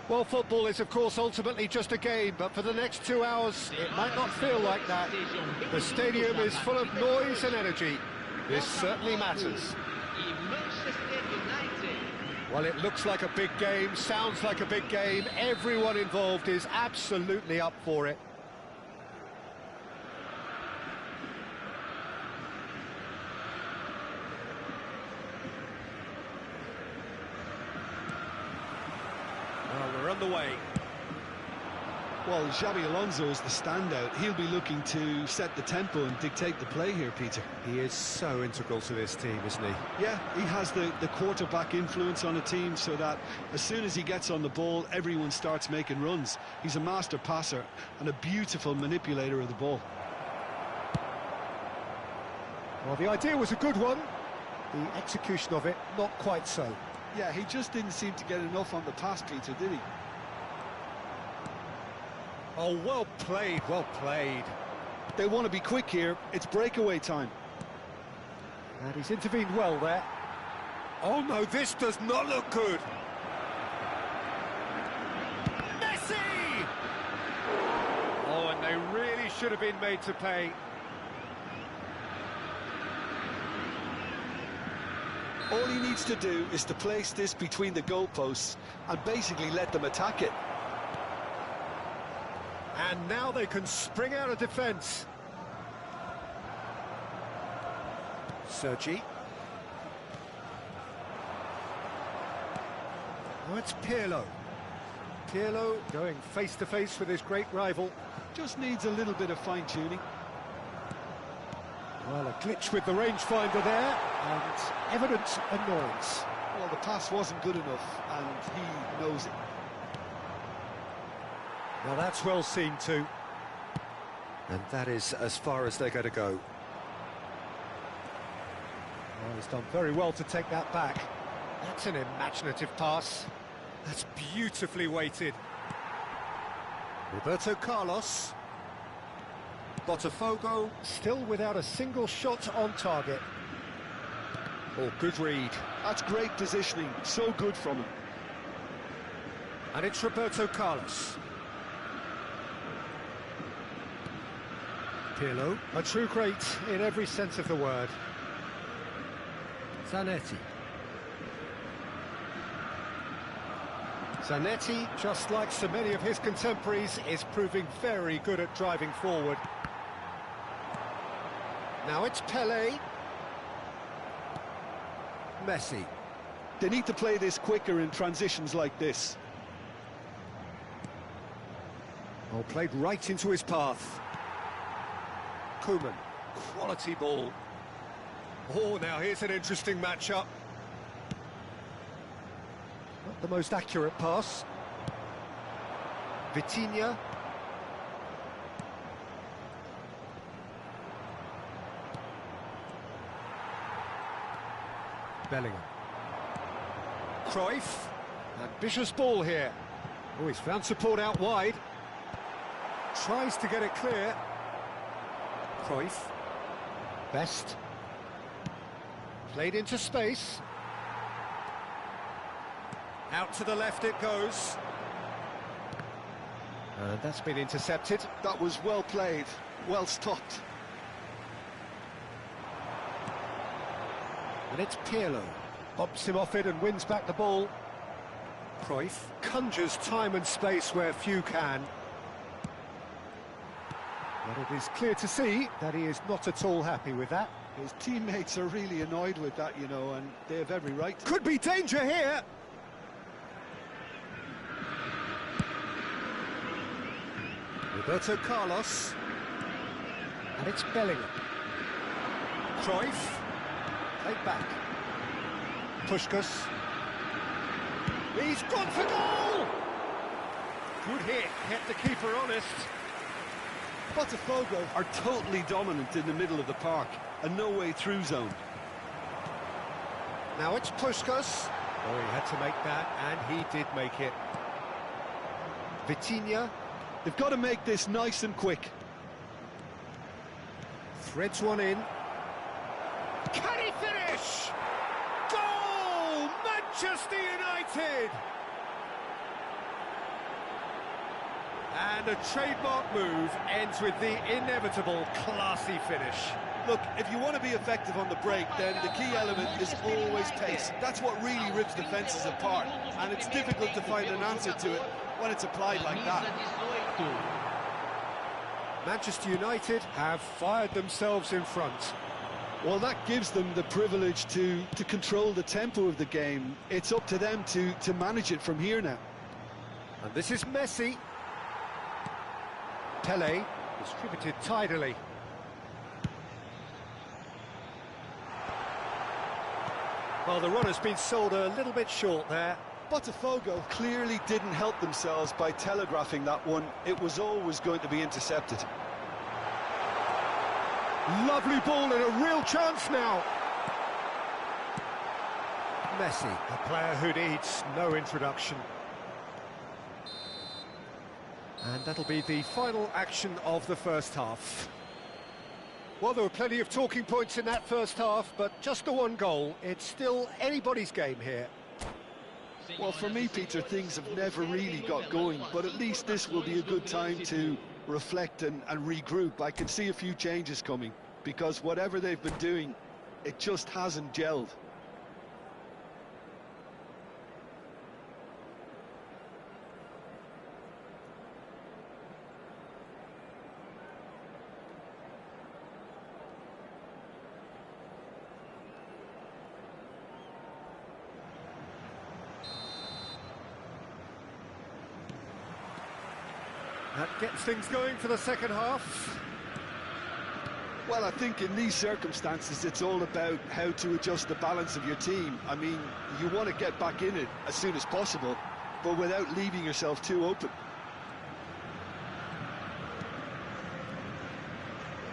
Well, football is, of course, ultimately just a game, but for the next 2 hours, it might not feel like that. The stadium is full of noise and energy. This certainly matters. Well, it looks like a big game, sounds like a big game. Everyone involved is absolutely up for it. Well, we're underway. Well, Xabi Alonso is the standout. He'll be looking to set the tempo and dictate the play here, Peter. He is so integral to this team, isn't he? Yeah, he has the quarterback influence on a team so that as soon as he gets on the ball, everyone starts making runs. He's a master passer and a beautiful manipulator of the ball. Well, the idea was a good one. The execution of it, not quite so. Yeah, he just didn't seem to get enough on the pass, Peter, did he? Oh, well played, well played. They want to be quick here. It's breakaway time. And he's intervened well there. Oh, no, this does not look good. Messi! Oh, and they really should have been made to pay. All he needs to do is to place this between the goalposts and basically let them attack it. And now they can spring out of defence. Sergi. Oh, it's Pirlo. Pirlo going face-to-face with his great rival. Just needs a little bit of fine-tuning. Well, a glitch with the rangefinder there, and evident annoyance. Well, the pass wasn't good enough, and he knows it. Well, that's well seen too. And that is as far as they're going to go. Well, he's done very well to take that back. That's an imaginative pass. That's beautifully weighted. Roberto Carlos. Botafogo still without a single shot on target. Oh, good read. That's great positioning, so good from him. And it's Roberto Carlos. Pirlo, a true great in every sense of the word. Zanetti. Zanetti, just like so many of his contemporaries, is proving very good at driving forward. Now it's Pelé. Messi. They need to play this quicker in transitions like this. Oh, played right into his path. Koeman, quality ball. Oh, now here's an interesting matchup. Not the most accurate pass. Vitinha. Bellingham. Cruyff. Ambitious ball here. Oh, he's found support out wide. Tries to get it clear. Cruyff. Best. Played into space. Out to the left it goes. And that's been intercepted. That was well played, well stopped. And it's Pirlo. Bobs him off it and wins back the ball. Cruyff conjures time and space where few can. But it is clear to see that he is not at all happy with that. His teammates are really annoyed with that, you know, and they have every right to. Could be danger here! Roberto Carlos. And it's Bellingham. Cruyff. Played back. Puskás. He's gone for goal! Good hit, kept the keeper honest. Botafogo are totally dominant in the middle of the park, a no-way through zone. Now it's Puskás. Oh, he had to make that, and he did make it. Vitinha. They've got to make this nice and quick. Threads one in. Can he finish? Goal! Manchester United! And a trademark move ends with the inevitable classy finish. Look, if you want to be effective on the break, then the key element is always pace. That's what really rips defences apart, and it's difficult to find an answer to it when it's applied like that. Manchester United have fired themselves in front. Well, that gives them the privilege to control the tempo of the game. It's up to them to manage it from here now. And this is Messi. Pele distributed tidily. Well, the run has been sold a little bit short there. Botafogo clearly didn't help themselves by telegraphing that one. It was always going to be intercepted. Lovely ball and a real chance now. Messi, a player who needs no introduction. And that'll be the final action of the first half. Well, there were plenty of talking points in that first half, but just the one goal. It's still anybody's game here. Well, for me, Peter, things have never really got going, but at least this will be a good time to reflect and regroup. I can see a few changes coming, because whatever they've been doing, it just hasn't gelled. That gets things going for the second half. Well, I think in these circumstances, it's all about how to adjust the balance of your team. I mean, you want to get back in it as soon as possible, but without leaving yourself too open.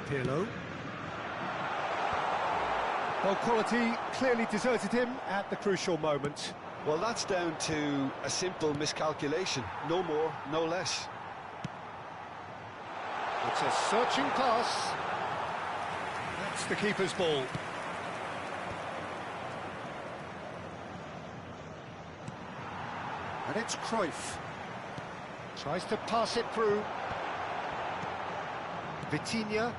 Pirlo. Well, quality clearly deserted him at the crucial moment. Well, that's down to a simple miscalculation. No more, no less. It's a searching pass. That's the keeper's ball. And it's Cruyff. Tries to pass it through. Vitinha.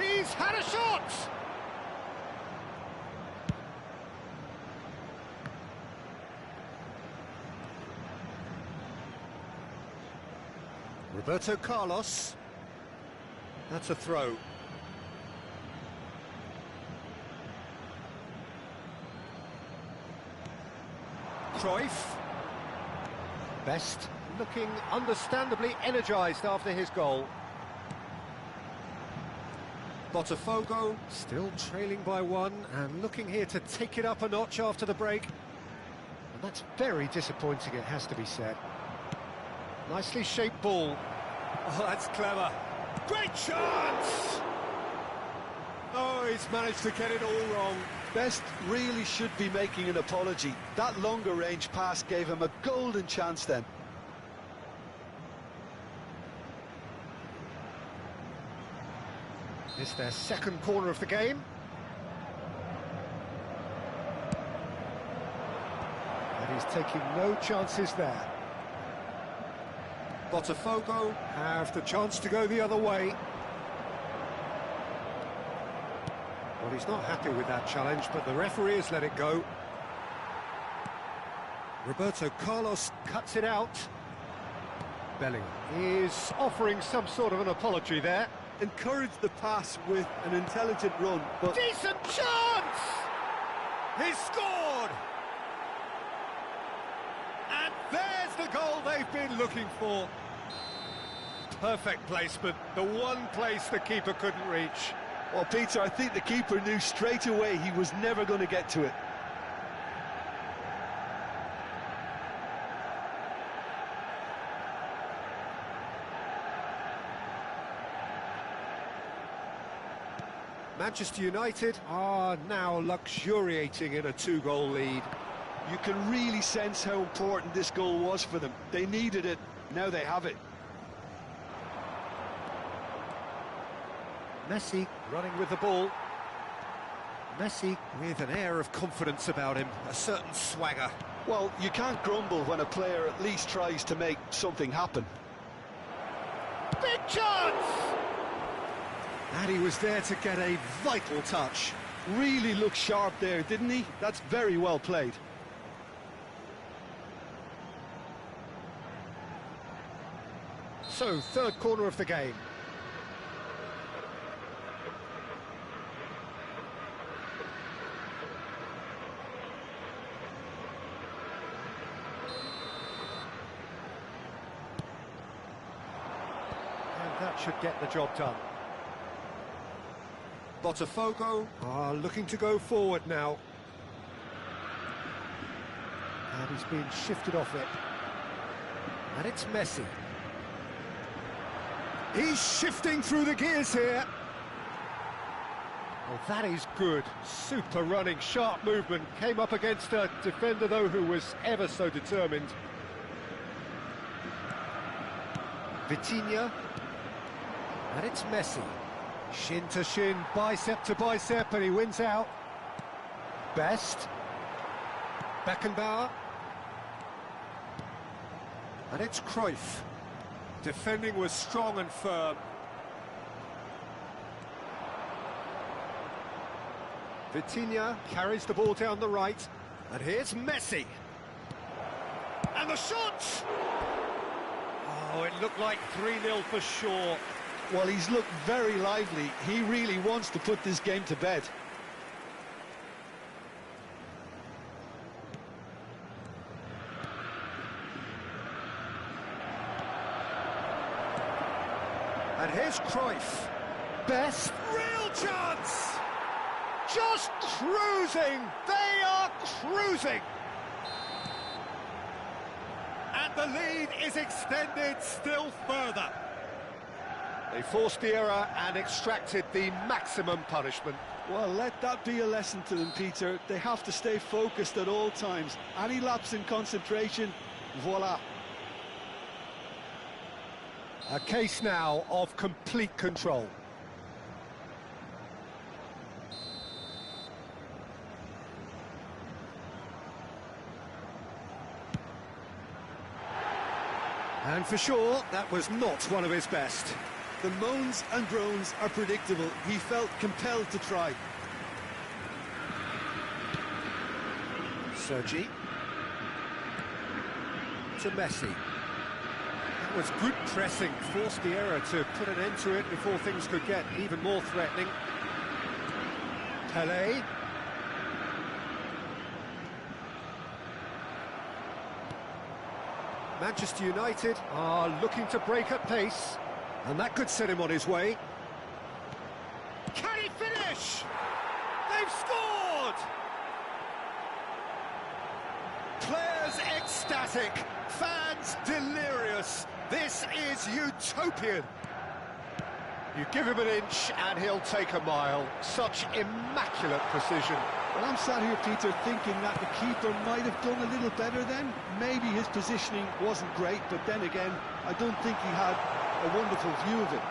He's had a shot! Roberto Carlos. That's a throw. Cruyff. Best looking understandably energised after his goal. Botafogo still trailing by one and looking here to take it up a notch after the break. And that's very disappointing, it has to be said. Nicely shaped ball. Oh, that's clever. Great chance! Oh, he's managed to get it all wrong. Best really should be making an apology. That longer range pass gave him a golden chance then. It's their second corner of the game. And he's taking no chances there. Botafogo have the chance to go the other way. Well, he's not happy with that challenge, but the referee has let it go. Roberto Carlos cuts it out. Bellingham is offering some sort of an apology there. Encouraged the pass with an intelligent run, but... Decent chance! He's scored! And there's the goal they've been looking for. Perfect placement, the one place the keeper couldn't reach. Well, Peter, I think the keeper knew straight away he was never going to get to it. Manchester United are now luxuriating in a two-goal lead. You can really sense how important this goal was for them. They needed it, now they have it. Messi running with the ball. Messi with an air of confidence about him, a certain swagger. Well, you can't grumble when a player at least tries to make something happen. Big chance! And he was there to get a vital touch. Really looked sharp there, didn't he? That's very well played. So, third corner of the game. And that should get the job done. Botafogo are looking to go forward now. And he's been shifted off it. And it's Messi. He's shifting through the gears here. Oh, that is good. Super running, sharp movement. Came up against a defender, though, who was ever so determined. Vitinha. And it's Messi. Shin to shin, bicep to bicep, and he wins out. Best. Beckenbauer. And it's Cruyff. Defending was strong and firm. Vitinha carries the ball down the right. And here's Messi. And the shot! Oh, it looked like 3-0 for sure. Well, he's looked very lively. He really wants to put this game to bed. And here's Cruyff. Best. Real chance! Just cruising! They are cruising! And the lead is extended still further. They forced the error and extracted the maximum punishment. Well, let that be a lesson to them, Peter. They have to stay focused at all times. Any lapse in concentration, voila. A case now of complete control. And for sure, that was not one of his best. The moans and groans are predictable. He felt compelled to try. Sergi. To Messi. That was good pressing, forced the error to put an end to it before things could get even more threatening. Pelé. Manchester United are looking to break at pace, and that could set him on his way. Can he finish? They've scored! Players ecstatic, fans delirious. This is utopian. You give him an inch and he'll take a mile. Such immaculate precision. Well, I'm sat here, Peter, thinking that the keeper might have done a little better then. Maybe his positioning wasn't great, but then again, I don't think he had a wonderful view of it.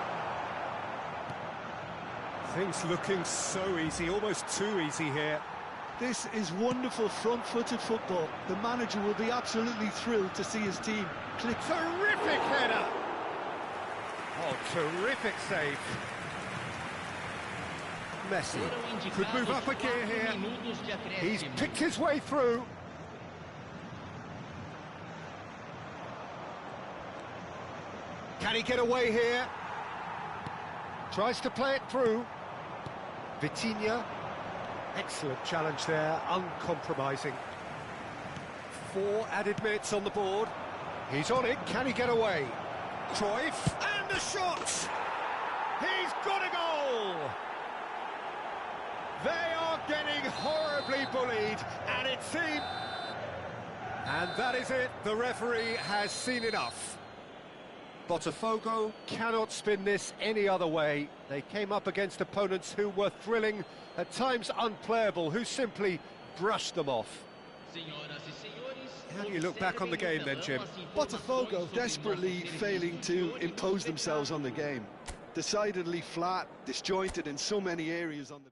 Things looking so easy, almost too easy here. This is wonderful front-footed football. The manager will be absolutely thrilled to see his team click. Terrific header! Oh, terrific save. Messi could move up a gear here. He's picked his way through. Can he get away here? Tries to play it through. Vitinha. Excellent challenge there, uncompromising. 4 added minutes on the board. He's on it, can he get away? Cruyff, and the shot! He's got a goal! They are getting horribly bullied, and it seems... And that is it, the referee has seen enough. Botafogo cannot spin this any other way. They came up against opponents who were thrilling, at times unplayable, who simply brushed them off. How do you look back on the game then, Jim? Botafogo desperately failing to impose themselves on the game. Decidedly flat, disjointed in so many areas on the...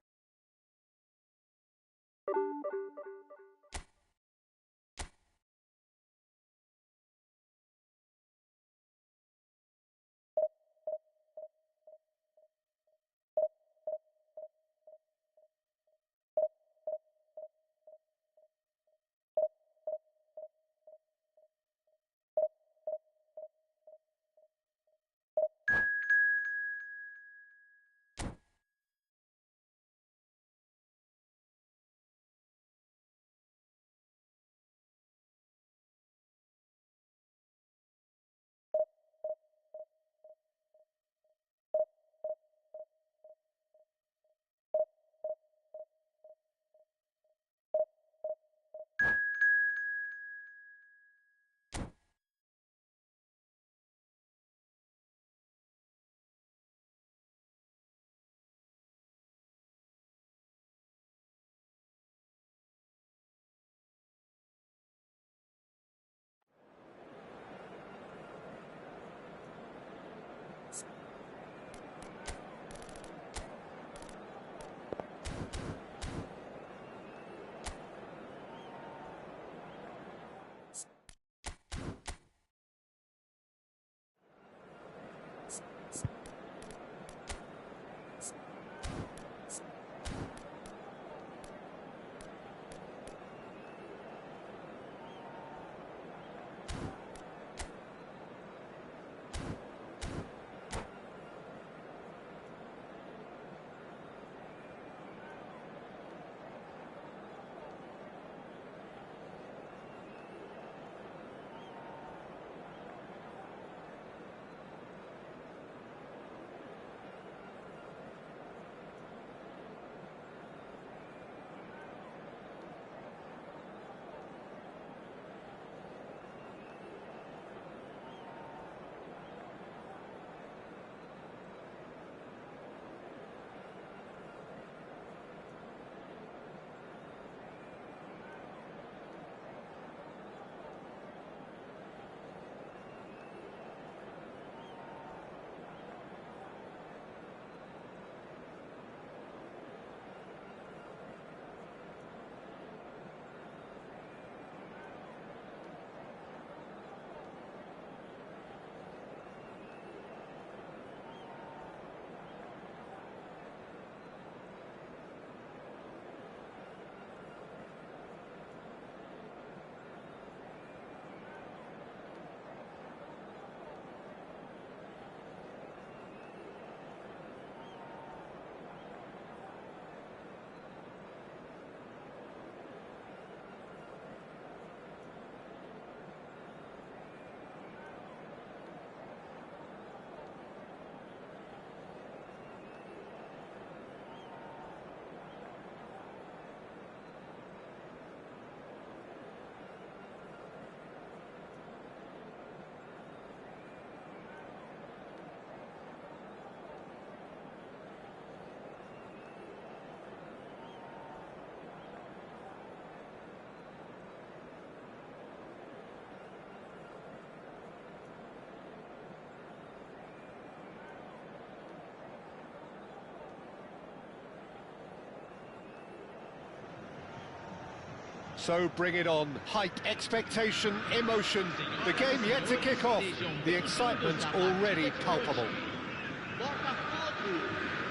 So bring it on. Hype, expectation, emotion. The game yet to kick off. The excitement already palpable.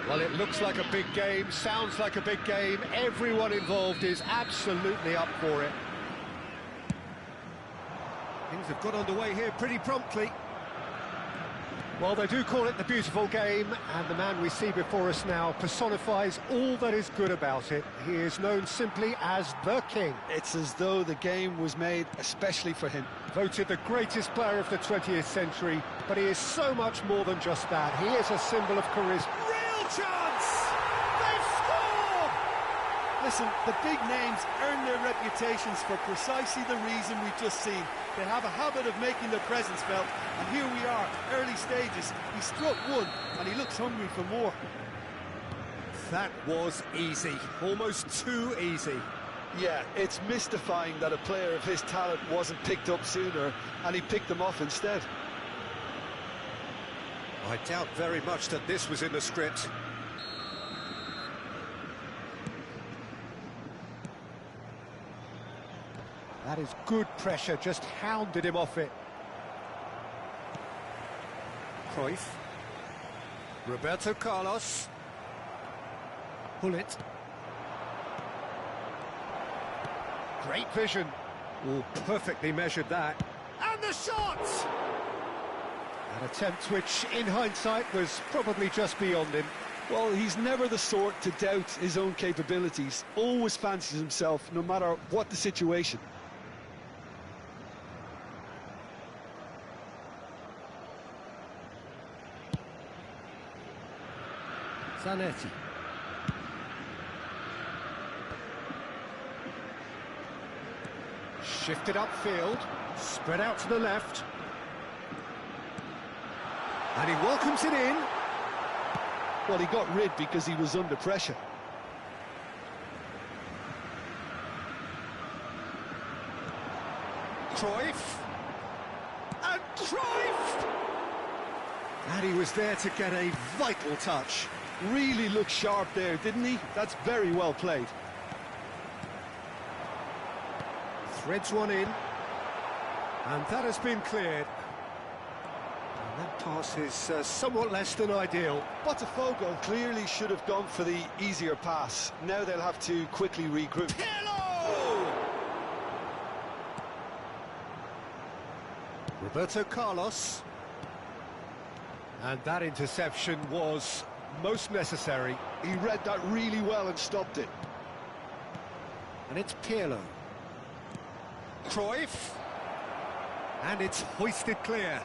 Well, it looks like a big game, sounds like a big game. Everyone involved is absolutely up for it. Things have got underway here pretty promptly. Well, they do call it the beautiful game, and the man we see before us now personifies all that is good about it. He is known simply as the King. It's as though the game was made especially for him. Voted the greatest player of the 20th century, but he is so much more than just that. He is a symbol of charisma. Real chance! They've scored! Listen, the big names earn their reputations for precisely the reason we've just seen. They have a habit of making their presence felt, and here we are, early stages. He struck one, and he looks hungry for more. That was easy, almost too easy. Yeah, it's mystifying that a player of his talent wasn't picked up sooner, and he picked them off instead. I doubt very much that this was in the script. That is good pressure, just hounded him off it. Cruyff. Roberto Carlos. Pull it. Great vision. Oh, perfectly measured that. And the shot! An attempt which, in hindsight, was probably just beyond him. Well, he's never the sort to doubt his own capabilities. Always fancies himself, no matter what the situation. Zanetti. Shifted upfield, spread out to the left. And he welcomes it in. Well, he got rid because he was under pressure. Cruyff. And Cruyff! And he was there to get a vital touch. Really looked sharp there, didn't he? That's very well played. Threads one in. And that has been cleared. And that pass is somewhat less than ideal. Botafogo clearly should have gone for the easier pass. Now they'll have to quickly regroup. Hello! Roberto Carlos. And that interception was most necessary. He read that really well and stopped it. And it's Pirlo. Cruyff. And it's hoisted clear.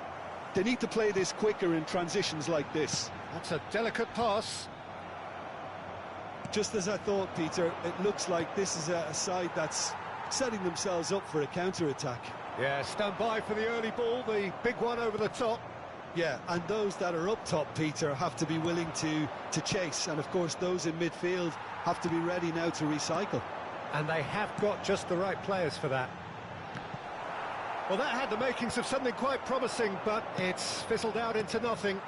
They need to play this quicker in transitions like this. That's a delicate pass. Just as I thought, Peter, it looks like this is a side that's setting themselves up for a counter-attack. Yeah, stand by for the early ball, the big one over the top. Yeah, and those that are up top, Peter, have to be willing to chase. And, of course, those in midfield have to be ready now to recycle. And they have got just the right players for that. Well, that had the makings of something quite promising, but it's fizzled out into nothing.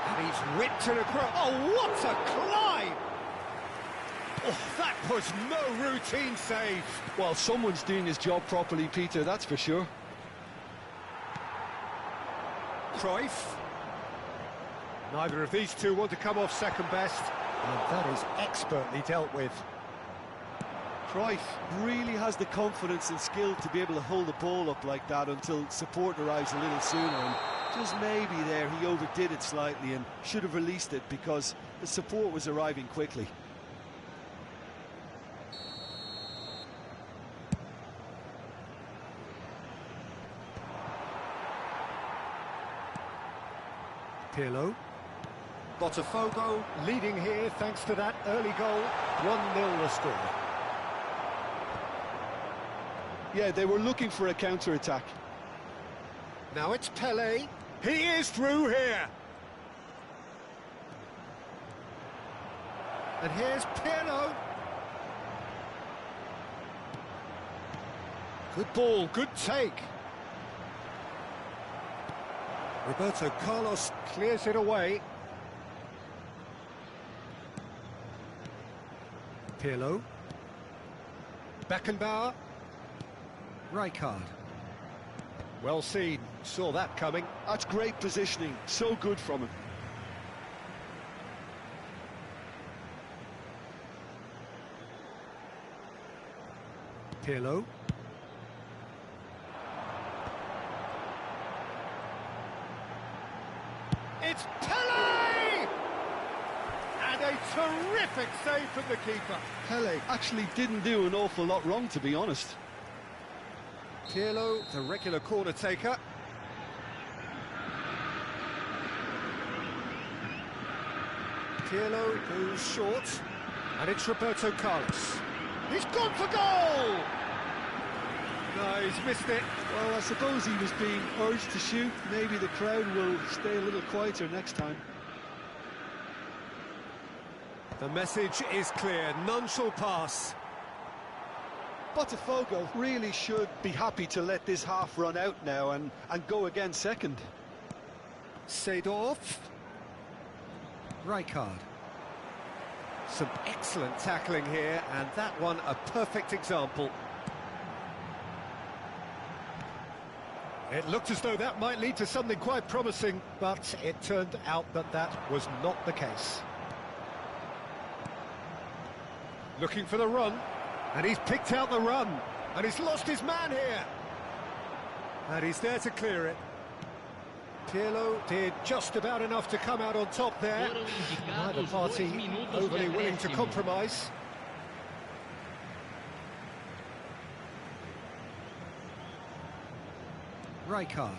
And he's whipped it across. Oh, what a climb! Oh, that was no routine save. Well, someone's doing his job properly, Peter, that's for sure. Cruyff. Neither of these two want to come off second best. And that is expertly dealt with. Cruyff really has the confidence and skill to be able to hold the ball up like that until support arrives a little sooner. And just maybe there he overdid it slightly and should have released it because the support was arriving quickly. Pirlo. Botafogo leading here thanks to that early goal. 1-0 the score. Yeah, they were looking for a counter-attack. Now it's Pelé. He is through here. And here's Pirlo. Good ball, good take. Roberto Carlos clears it away. Pirlo. Beckenbauer. Rijkaard. Well seen, saw that coming. That's great positioning, so good from him. Pirlo. It's Pele! And a terrific save from the keeper. Pele actually didn't do an awful lot wrong, to be honest. Pirlo, the regular corner taker. Pirlo goes short, and it's Roberto Carlos. He's gone for goal! No, he's missed it. Well, I suppose he was being urged to shoot. Maybe the crowd will stay a little quieter next time. The message is clear, none shall pass. Botafogo really should be happy to let this half run out now and go again second. Seedorf. Rijkaard. Some excellent tackling here, and that one a perfect example. It looked as though that might lead to something quite promising, but it turned out that that was not the case. Looking for the run, and he's picked out the run, and he's lost his man here. And he's there to clear it. Pirlo did just about enough to come out on top there. Neither party overly willing to compromise. Rijkaard.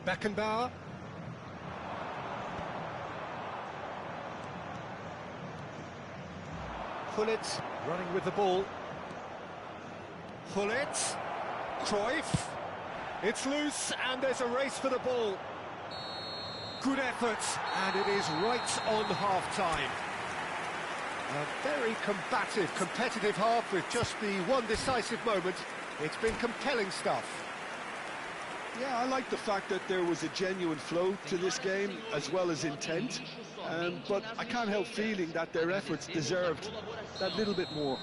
Beckenbauer. Gullit running with the ball. Gullit. Cruyff. It's loose, and there's a race for the ball. Good effort, and it is right on half-time. A very combative, competitive half with just the one decisive moment. It's been compelling stuff. Yeah, I like the fact that there was a genuine flow to this game, as well as intent. But I can't help feeling that their efforts deserved that little bit more.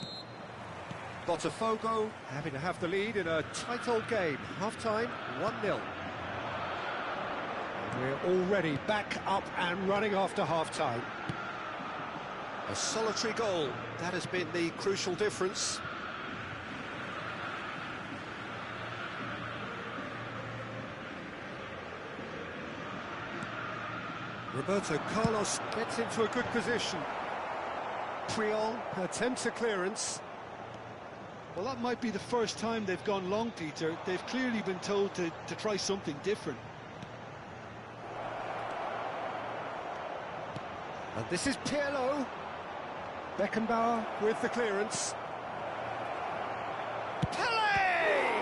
Botafogo having to have the lead in a tight old game. Half-time, 1-0. We're already back up and running after half-time. A solitary goal, that has been the crucial difference. Roberto Carlos gets into a good position. Puyol attempts a clearance. Well, that might be the first time they've gone long, Peter. They've clearly been told to try something different. And this is Pirlo. Beckenbauer with the clearance. Pele!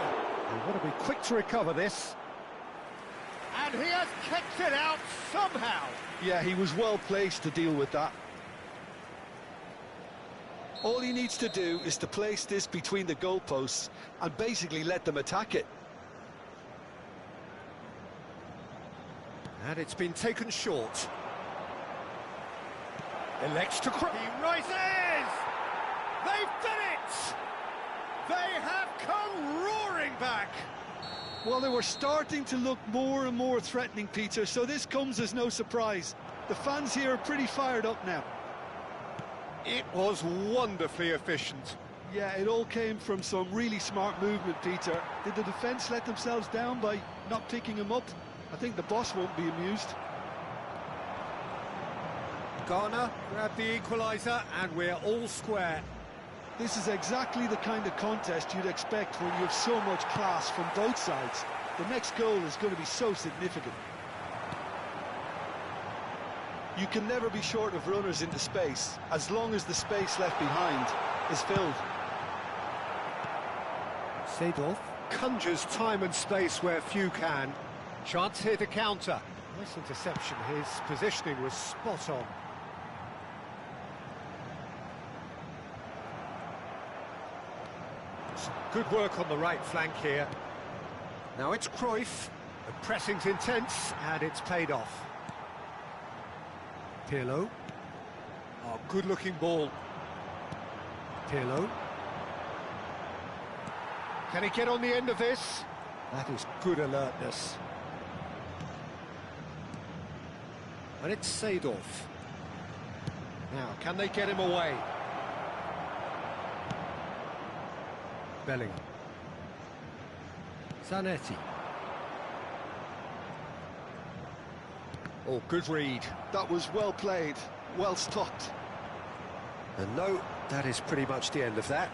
They've got to be quick to recover this. And he has kept it out somehow. Yeah, he was well placed to deal with that. All he needs to do is to place this between the goalposts and basically let them attack it. And it's been taken short. Elects to cross. He rises! They've done it! They have come roaring back! Well, they were starting to look more and more threatening, Peter, so this comes as no surprise. The fans here are pretty fired up now. It was wonderfully efficient. Yeah, it all came from some really smart movement, Peter. Did the defence let themselves down by not picking him up? I think the boss won't be amused. Garner grabbed the equaliser, and we're all square. This is exactly the kind of contest you'd expect when you have so much class from both sides. The next goal is going to be so significant. You can never be short of runners into space, as long as the space left behind is filled. Seedorf conjures time and space where few can. Chance here to counter. Nice interception. His positioning was spot on. Some good work on the right flank here. Now it's Cruyff. The pressing's intense, and it's paid off. Pirlo. Oh, good-looking ball. Pirlo. Can he get on the end of this? That is good alertness. And it's Seedorf. Now, can they get him away? Bellingham. Zanetti. Oh, good read. That was well played, well stopped. And no, that is pretty much the end of that.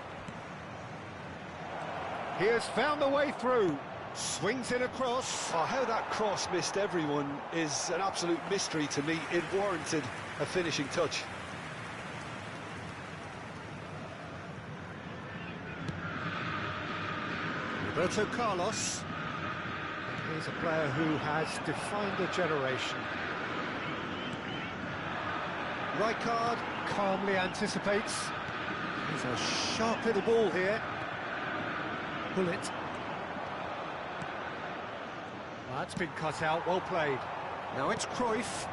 He has found the way through. Swings it across. Oh, how that cross missed everyone is an absolute mystery to me. It warranted a finishing touch. Roberto Carlos. He's a player who has defined a generation. Rijkaard calmly anticipates. He's a sharp little ball here. Pull it. That's been cut out, well played. Now it's Cruyff.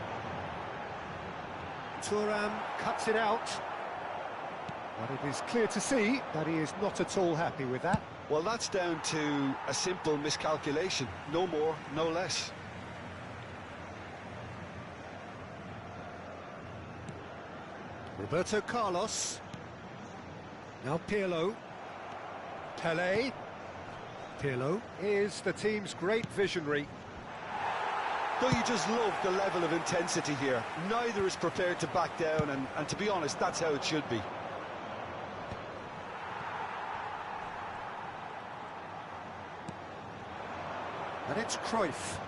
Thuram cuts it out. But it is clear to see that he is not at all happy with that. Well, that's down to a simple miscalculation. No more, no less. Roberto Carlos. Now Pirlo. Pelé. Pirlo is the team's great visionary. Don't you just love the level of intensity here? Neither is prepared to back down, and to be honest, that's how it should be. And it's Cruyff.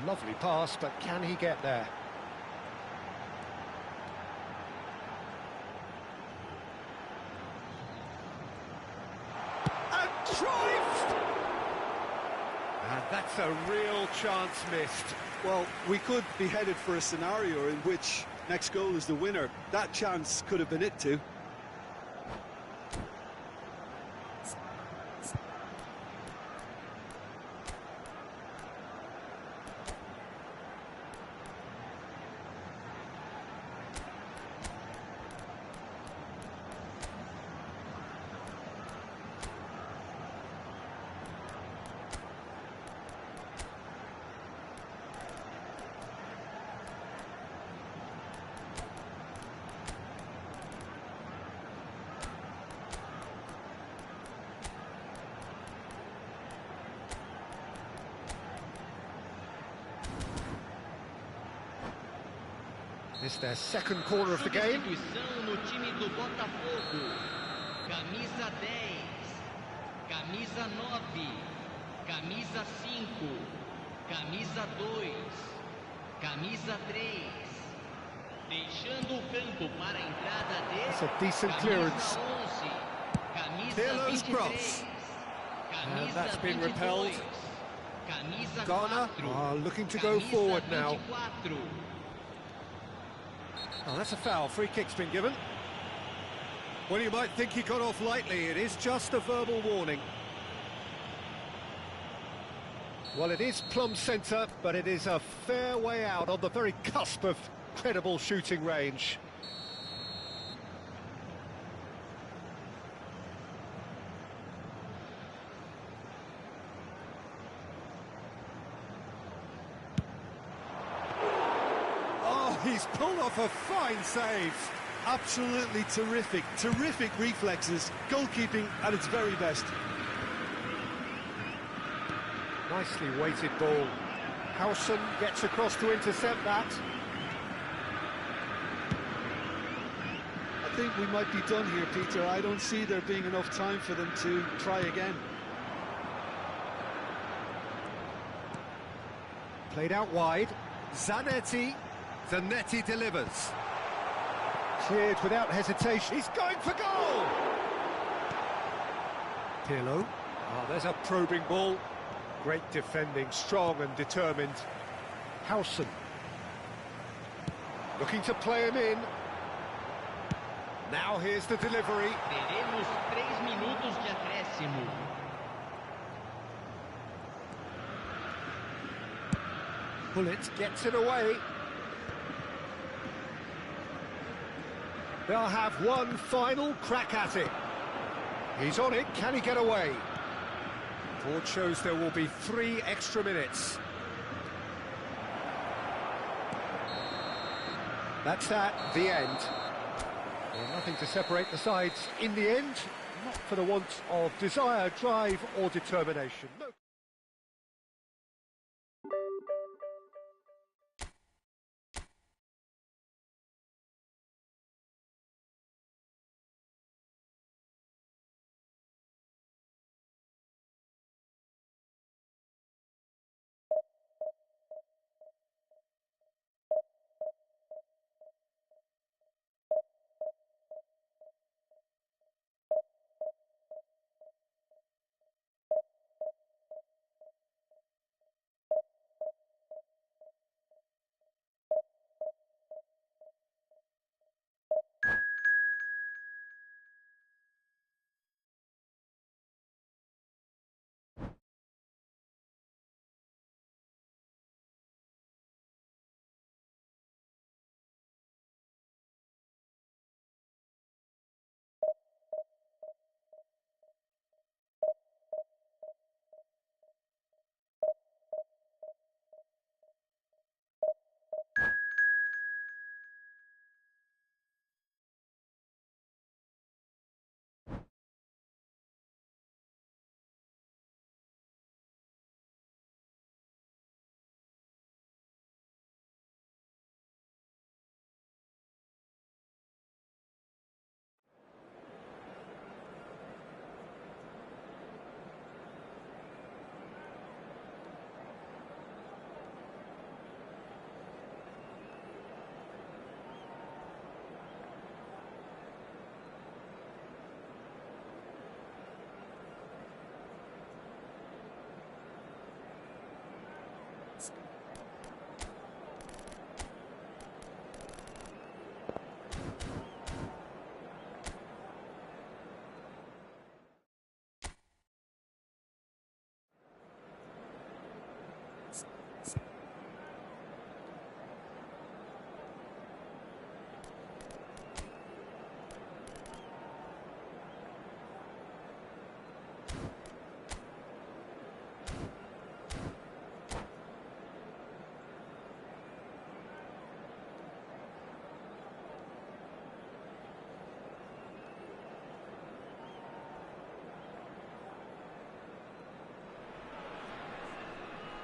Lovely pass, but can he get there? And Cruyff! And that's a real chance missed. Well, we could be headed for a scenario in which next goal is the winner. That chance could have been it too. It's their second corner of the game. No time do Botafogo. Camisa 10, camisa 9, camisa 5, camisa 2, camisa 3. Deixando o campo para a entrada de That's a decent clearance. camisa 11, Pirlo's camisa cross. 23, And that's been 22, repelled. camisa Ghana 4, are looking to go camisa forward now. 24. Oh, that's a foul. Free kick's been given. Well, you might think he got off lightly. It is just a verbal warning. Well, it is plumb centre, but it is a fair way out on the very cusp of credible shooting range. He's pulled off a fine save. Absolutely terrific, terrific reflexes. Goalkeeping at its very best. Nicely weighted ball. Howson gets across to intercept that. I think we might be done here, Peter. I don't see there being enough time for them to try again. Played out wide. Zanetti. Zanetti delivers. Cleared without hesitation. He's going for goal! Pirlo. Oh, there's a probing ball. Great defending, strong and determined. Howson. Looking to play him in. Now here's the delivery. Teremos 3 minutos de acréscimo. Bullet gets it away. They'll have one final crack at it. He's on it, can he get away? Board shows there will be 3 extra minutes. That's that, the end. Well, nothing to separate the sides in the end, not for the want of desire, drive or determination. No.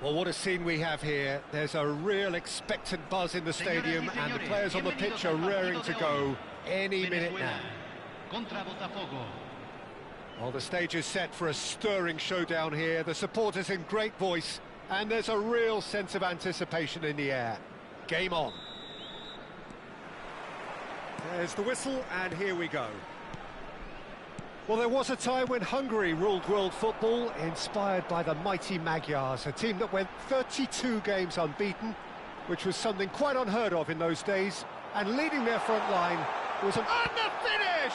Well, what a scene we have here. There's a real expectant buzz in the stadium and the players on the pitch are raring to go any minute now. Well, the stage is set for a stirring showdown here. The supporters in great voice and there's a real sense of anticipation in the air. Game on. There's the whistle and here we go. Well, there was a time when Hungary ruled world football, inspired by the mighty Magyars, a team that went 32 games unbeaten, which was something quite unheard of in those days, and leading their front line was an... And the finish!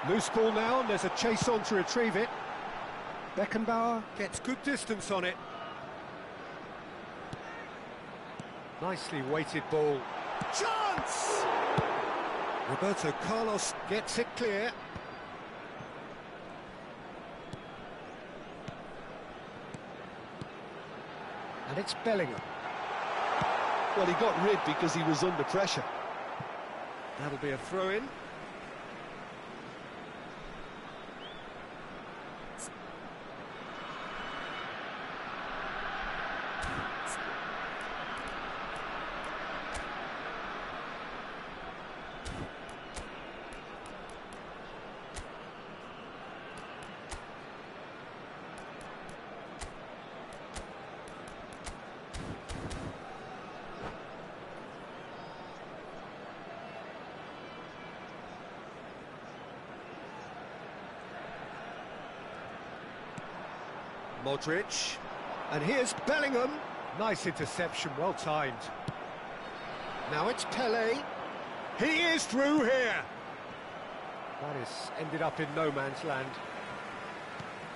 Loose ball now, and there's a chase on to retrieve it. Beckenbauer gets good distance on it. Nicely weighted ball. Chance! Roberto Carlos gets it clear. And it's Bellingham. Well, he got rid because he was under pressure. That'll be a throw-in. Modric, and here's Bellingham. Nice interception, well timed. Now it's Pelé. He is through here. That has ended up in no man's land.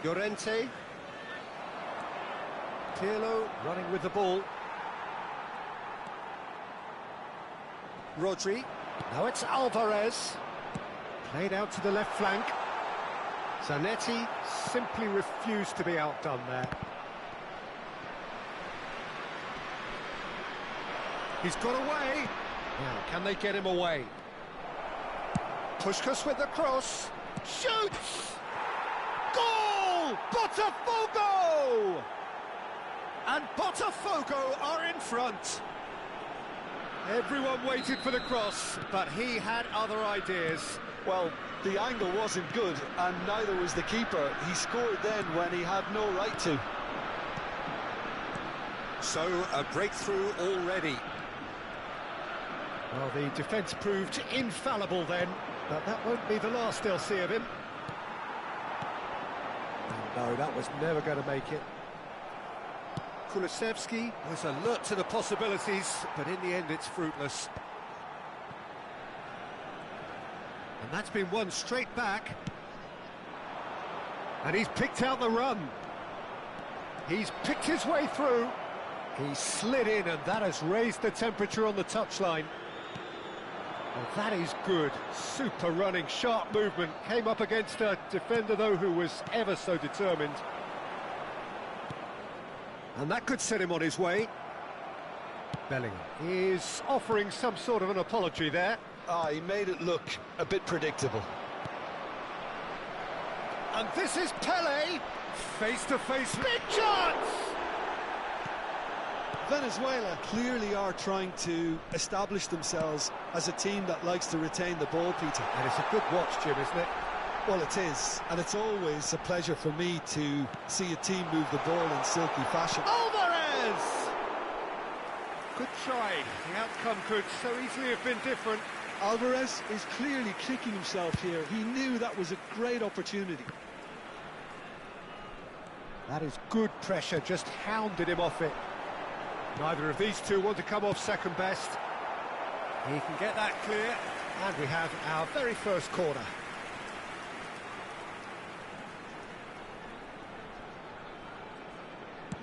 Llorente. Pirlo running with the ball. Rodri. Now it's Alvarez. Played out to the left flank. Zanetti simply refused to be outdone there. He's got away. Now, can they get him away? Puskás with the cross. Shoots! Goal! Botafogo! And Botafogo are in front. Everyone waited for the cross, but he had other ideas. Well, the angle wasn't good, and neither was the keeper. He scored then when he had no right to. So, a breakthrough already. Well, the defence proved infallible then, but that won't be the last they'll see of him. No, that was never going to make it. Kulusevski was alert to the possibilities, but in the end it's fruitless. And that's been won straight back. And he's picked out the run. He's picked his way through. He slid in, and that has raised the temperature on the touchline. Well, that is good. Super running, sharp movement. Came up against a defender, though, who was ever so determined. And that could set him on his way. Bellingham is offering some sort of an apology there. He made it look a bit predictable. And this is Pelé. Face-to-face, big chance! Venezuela clearly are trying to establish themselves as a team that likes to retain the ball, Peter. And it's a good watch, Jim, isn't it? Well, it is, and it's always a pleasure for me to see a team move the ball in silky fashion. Alvarez! Good try. The outcome could so easily have been different. Alvarez is clearly kicking himself here. He knew that was a great opportunity. That is good pressure, just hounded him off it. Neither of these two want to come off second best. He can get that clear, and we have our very first corner.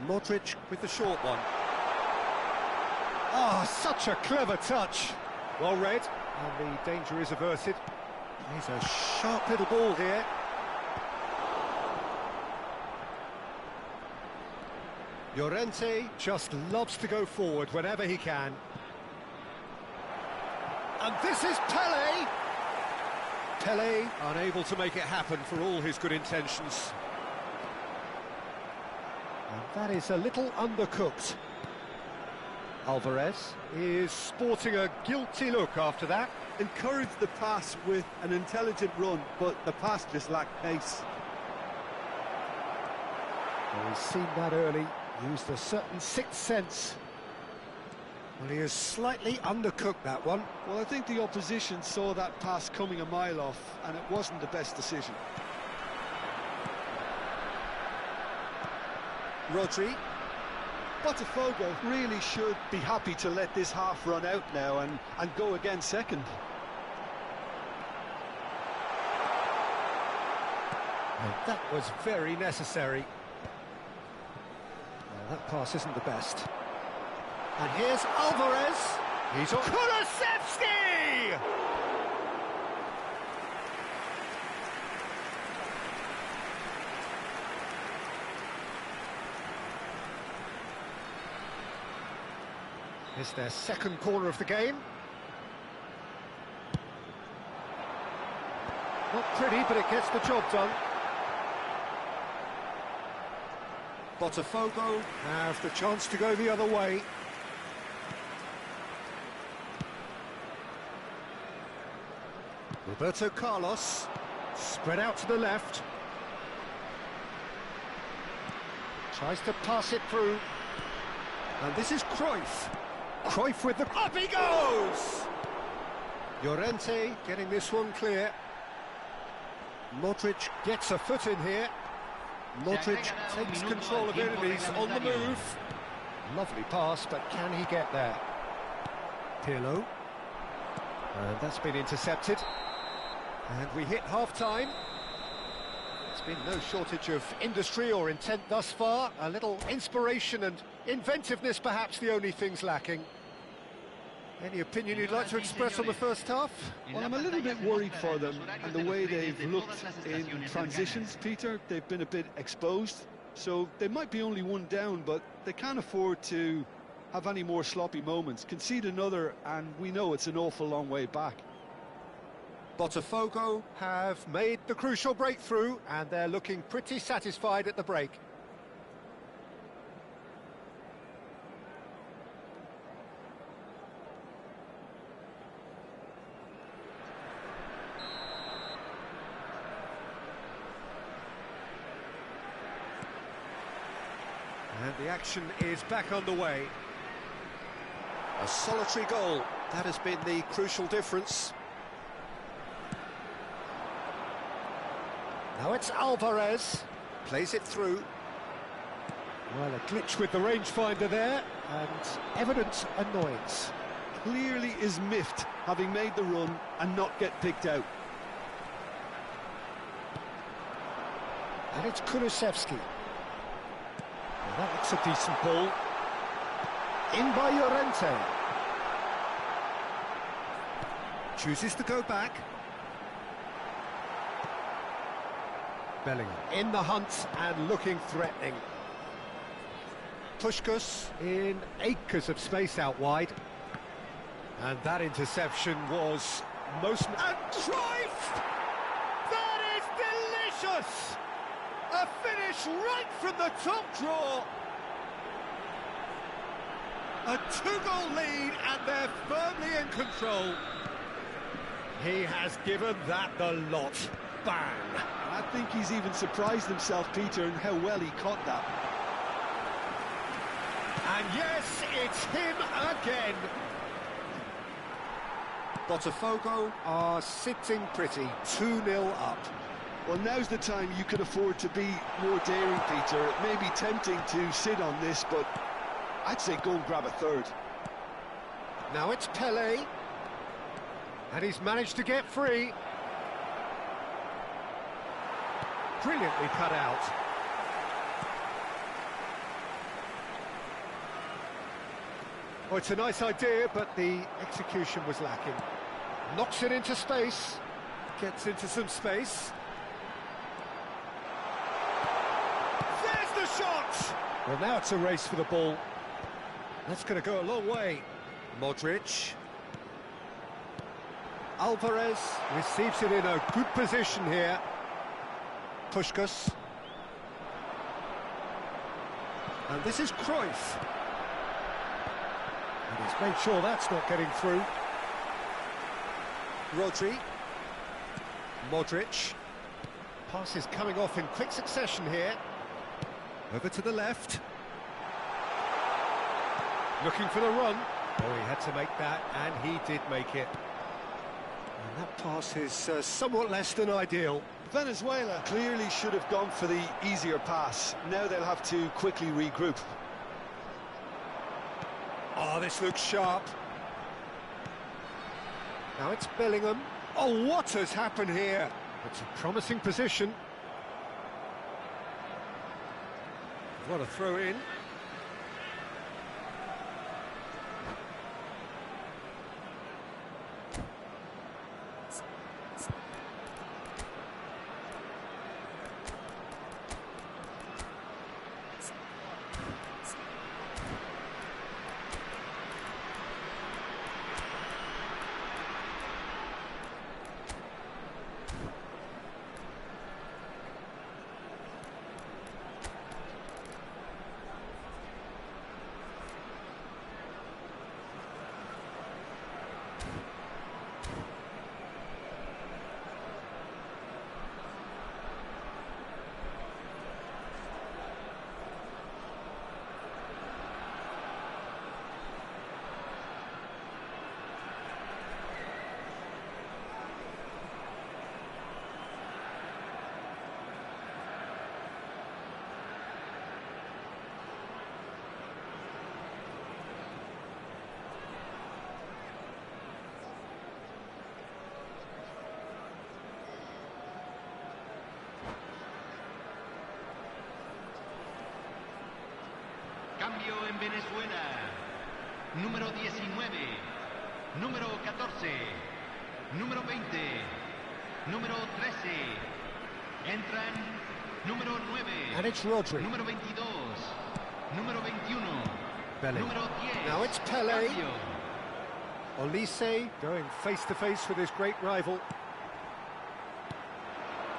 Modric with the short one. Oh, such a clever touch. Well read, and the danger is averted. He's a sharp little ball here. Llorente just loves to go forward whenever he can. And this is Pelé! Pelé unable to make it happen for all his good intentions. And that is a little undercooked. Alvarez is sporting a guilty look after that. Encouraged the pass with an intelligent run, but the pass just lacked pace. Well, he's seen that early, used a certain sixth sense. Well, he has slightly undercooked that one. Well, I think the opposition saw that pass coming a mile off, and it wasn't the best decision. Rodri. Botafogo really should be happy to let this half run out now and go again second. And that was very necessary. Well, that pass isn't the best. And here's Alvarez. He's on. Kulusevski! It's their second corner of the game. Not pretty, but it gets the job done. Botafogo have the chance to go the other way. Roberto Carlos, spread out to the left. Tries to pass it through. And this is Cruyff. Cruyff with the... Up he goes! Llorente getting this one clear. Modric gets a foot in here. Modric takes control of it and he's on the move. Lovely pass, but can he get there? Pirlo. And that's been intercepted. And we hit half-time. There's been no shortage of industry or intent thus far. A little inspiration and inventiveness, perhaps the only things lacking. Any opinion you'd like to express on the first half? Well, I'm a little bit worried for them and the way they've looked in transitions, Peter. They've been a bit exposed, so they might be only one down, but they can't afford to have any more sloppy moments. Concede another, and we know it's an awful long way back. Botafogo have made the crucial breakthrough, and they're looking pretty satisfied at the break. And the action is back underway. A solitary goal, that has been the crucial difference. Now it's Alvarez, plays it through. Well, a glitch with the rangefinder there, and evident annoyance. Clearly is miffed, having made the run and not get picked out. And it's Kulusevski. Well, that looks a decent ball. In by Llorente. Chooses to go back. Bellingham in the hunt and looking threatening. Puskás in acres of space out wide. And that interception was most... And Cruyff! That is delicious! A finish right from the top draw. A two-goal lead and they're firmly in control. He has given that the lot. Bang! I think he's even surprised himself, Peter, in how well he caught that. And yes, it's him again. Botafogo are sitting pretty, 2-0 up. Well, now's the time you can afford to be more daring, Peter. It may be tempting to sit on this, but I'd say go and grab a third. Now it's Pelé. And he's managed to get free. Brilliantly cut out. Oh, it's a nice idea, but the execution was lacking. Knocks it into space. Gets into some space. There's the shot! Well, now it's a race for the ball. That's going to go a long way. Modric. Alvarez receives it in a good position here. Puskás. And this is Cruyff. And he's made sure that's not getting through. Rodri. Modric. Passes coming off in quick succession here. Over to the left. Looking for the run. Oh, he had to make that, and he did make it. And that pass is somewhat less than ideal. Venezuela clearly should have gone for the easier pass. Now they'll have to quickly regroup. Oh, this looks sharp. Now it's Bellingham. Oh, what has happened here? It's a promising position. What a throw in. Cambio en Venezuela. Número 19. número 14, número 20, número 13. Entran número 9, And it's Rodri. número 22, número 21, Belly. número 10. Now it's Pele. Fabio. Olise going face-to-face with his great rival.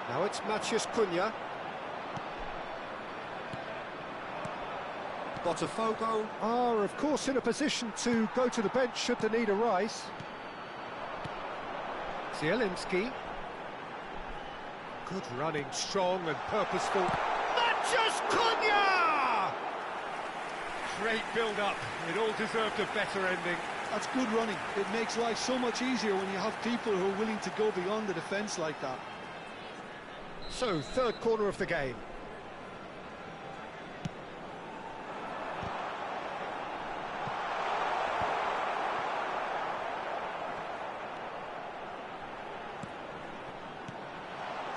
Now it's Matheus Cunha. Botafogo are, of course, in a position to go to the bench should the need arise. Zielinski. Good running, strong and purposeful. Matheus Cunha! Great build-up. It all deserved a better ending. That's good running. It makes life so much easier when you have people who are willing to go beyond the defence like that. So, third corner of the game.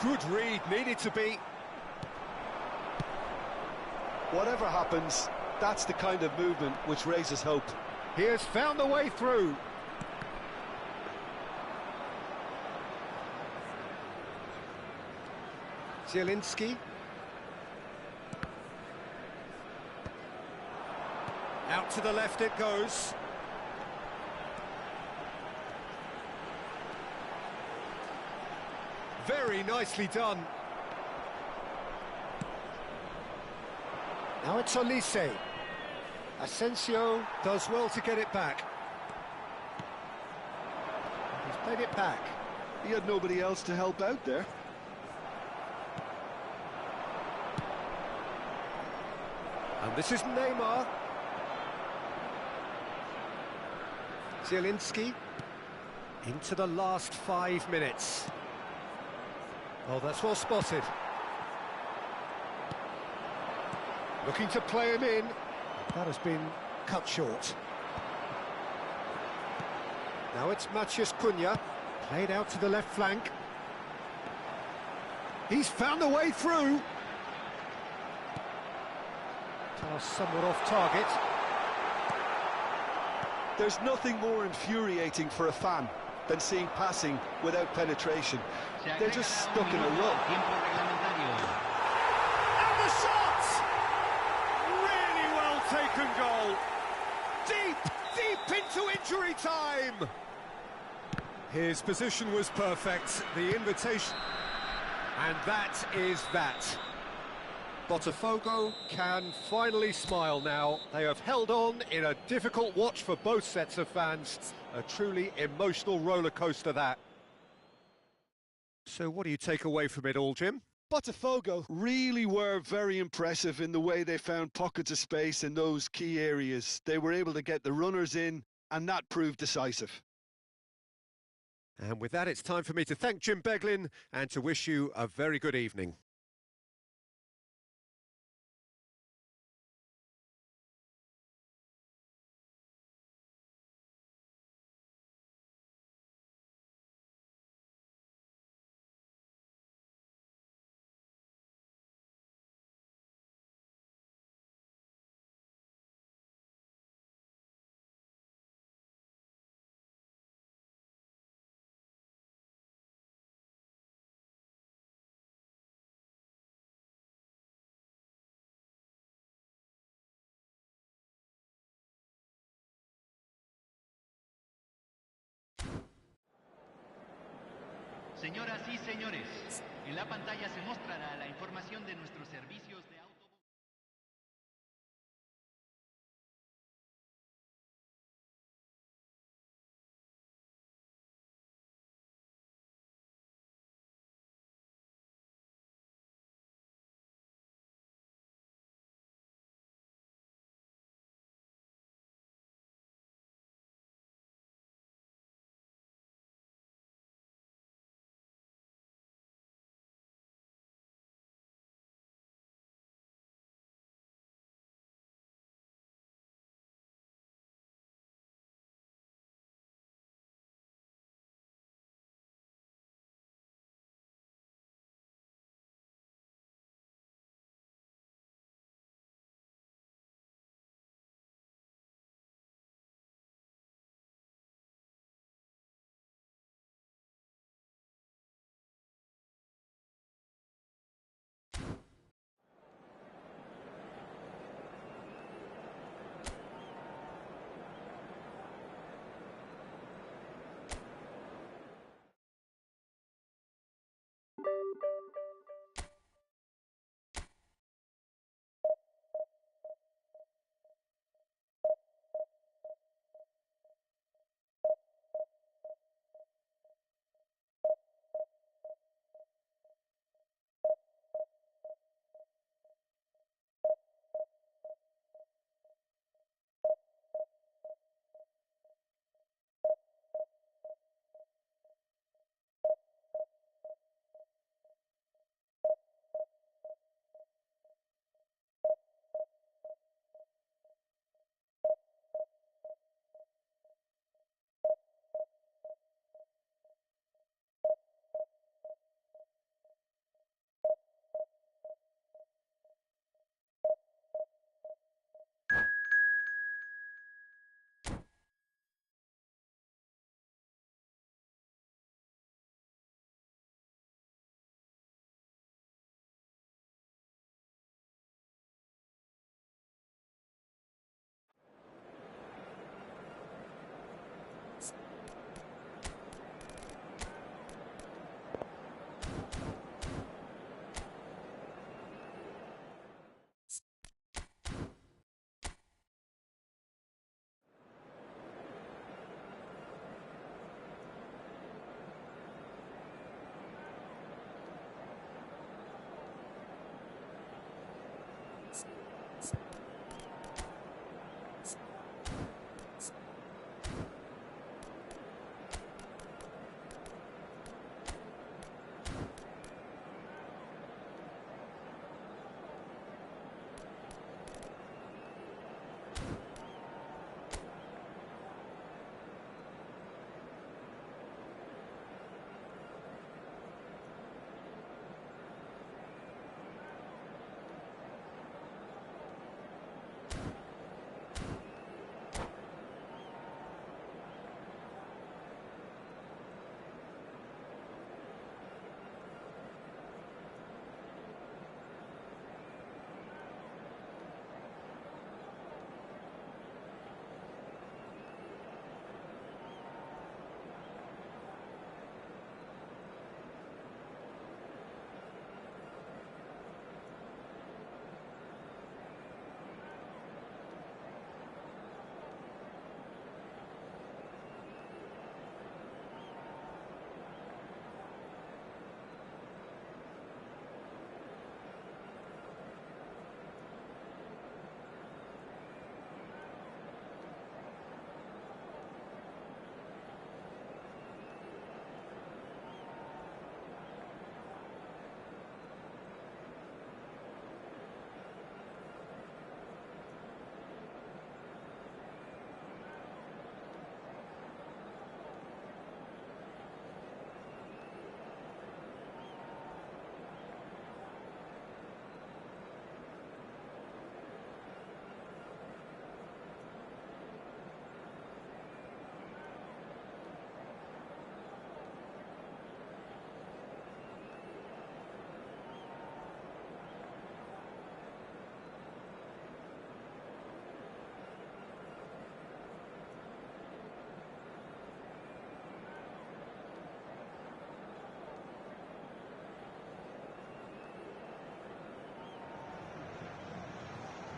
Good read, needed to be. Whatever happens, that's the kind of movement which raises hope. He has found the way through. Zielinski. Out to the left it goes. Very nicely done. Now it's Olise. Asensio does well to get it back. He's played it back. He had nobody else to help out there. And this is Neymar. Zielinski. Into the last 5 minutes. Oh, that's well spotted. Looking to play him in. That has been cut short. Now it's Matheus Cunha. Played out to the left flank. He's found a way through. Pass somewhat off target. There's nothing more infuriating for a fan than seeing passing without penetration. They're just stuck in a rut. Tiempo reglamentario. And the shot! Really well taken goal. Deep into injury time. His position was perfect. The invitation. And that is that. Botafogo can finally smile now. They have held on in a difficult watch for both sets of fans. A truly emotional roller coaster, that. So what do you take away from it all, Jim? Botafogo really were very impressive in the way they found pockets of space in those key areas. They were able to get the runners in, and that proved decisive. And with that, it's time for me to thank Jim Beglin and to wish you a very good evening. Señoras y señores, en la pantalla se mostrará la información de nuestros servicios de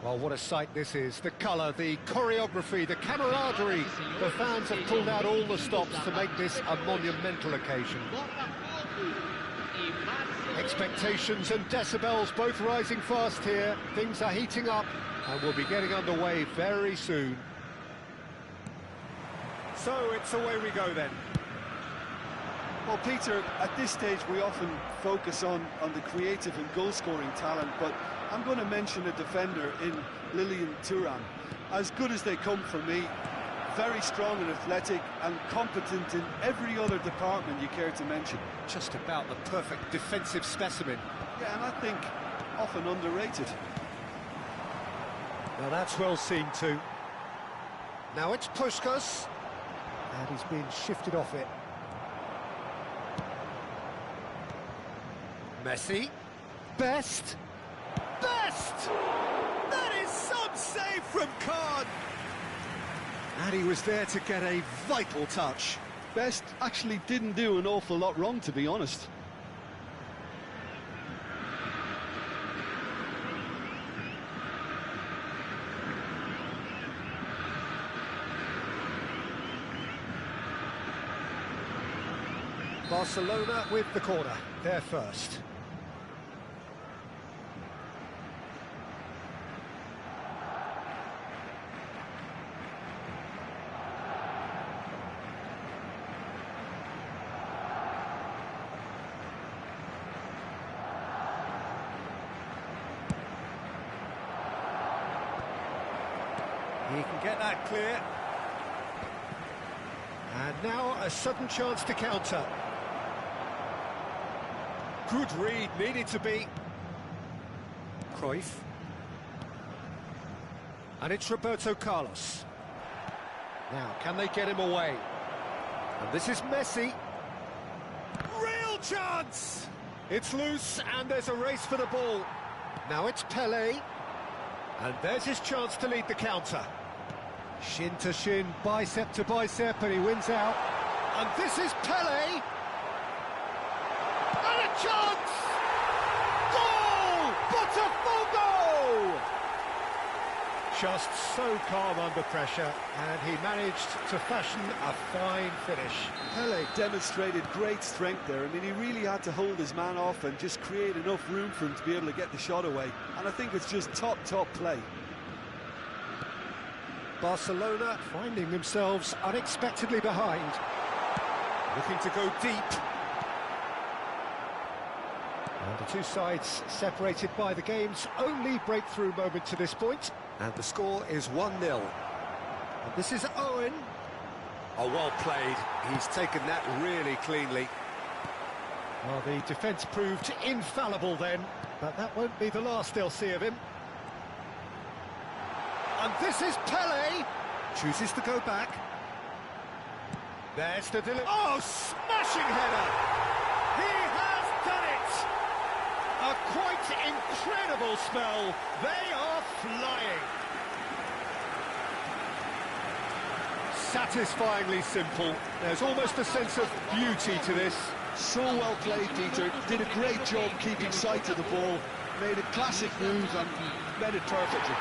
Well, what a sight this is. The colour, the choreography, the camaraderie. The fans have pulled out all the stops to make this a monumental occasion. Expectations and decibels both rising fast here. Things are heating up and we'll be getting underway very soon. So it's away we go then. Well, Peter, at this stage we often focus on the creative and goal-scoring talent, but I'm going to mention a defender in Lilian Thuram. As good as they come for me, very strong and athletic and competent in every other department you care to mention. Just about the perfect defensive specimen. Yeah, and I think often underrated. Now that's well seen too. Now it's Puskás, and he's been shifted off it. Messi. Best! That is some save from Kahn! And he was there to get a vital touch. Best actually didn't do an awful lot wrong, to be honest. Barcelona with the corner, they're first. He can get that clear. And now a sudden chance to counter. Good read, needed to be. Cruyff. And it's Roberto Carlos. Now, can they get him away? And this is Messi. Real chance! It's loose, and there's a race for the ball. Now it's Pelé. And there's his chance to lead the counter. Shin to shin, bicep to bicep, and he wins out. And this is Pelé. And a chance! Goal! Botafogo! Just so calm under pressure, and he managed to fashion a fine finish. Pelé demonstrated great strength there. I mean, he really had to hold his man off and just create enough room for him to be able to get the shot away. And I think it's just top play. Barcelona finding themselves unexpectedly behind. Looking to go deep. And the two sides separated by the game's only breakthrough moment to this point. And the score is 1-0. And this is Owen. Oh, well played. He's taken that really cleanly. Well, the defence proved infallible then, but that won't be the last they'll see of him. And this is Pelé. Chooses to go back. There's the delivery. Oh, smashing header! He has done it! A quite incredible spell. They are flying. Satisfyingly simple. There's almost a sense of beauty to this. So well played, Peter. Did a great job keeping sight of the ball. Made a classic move and met it perfectly.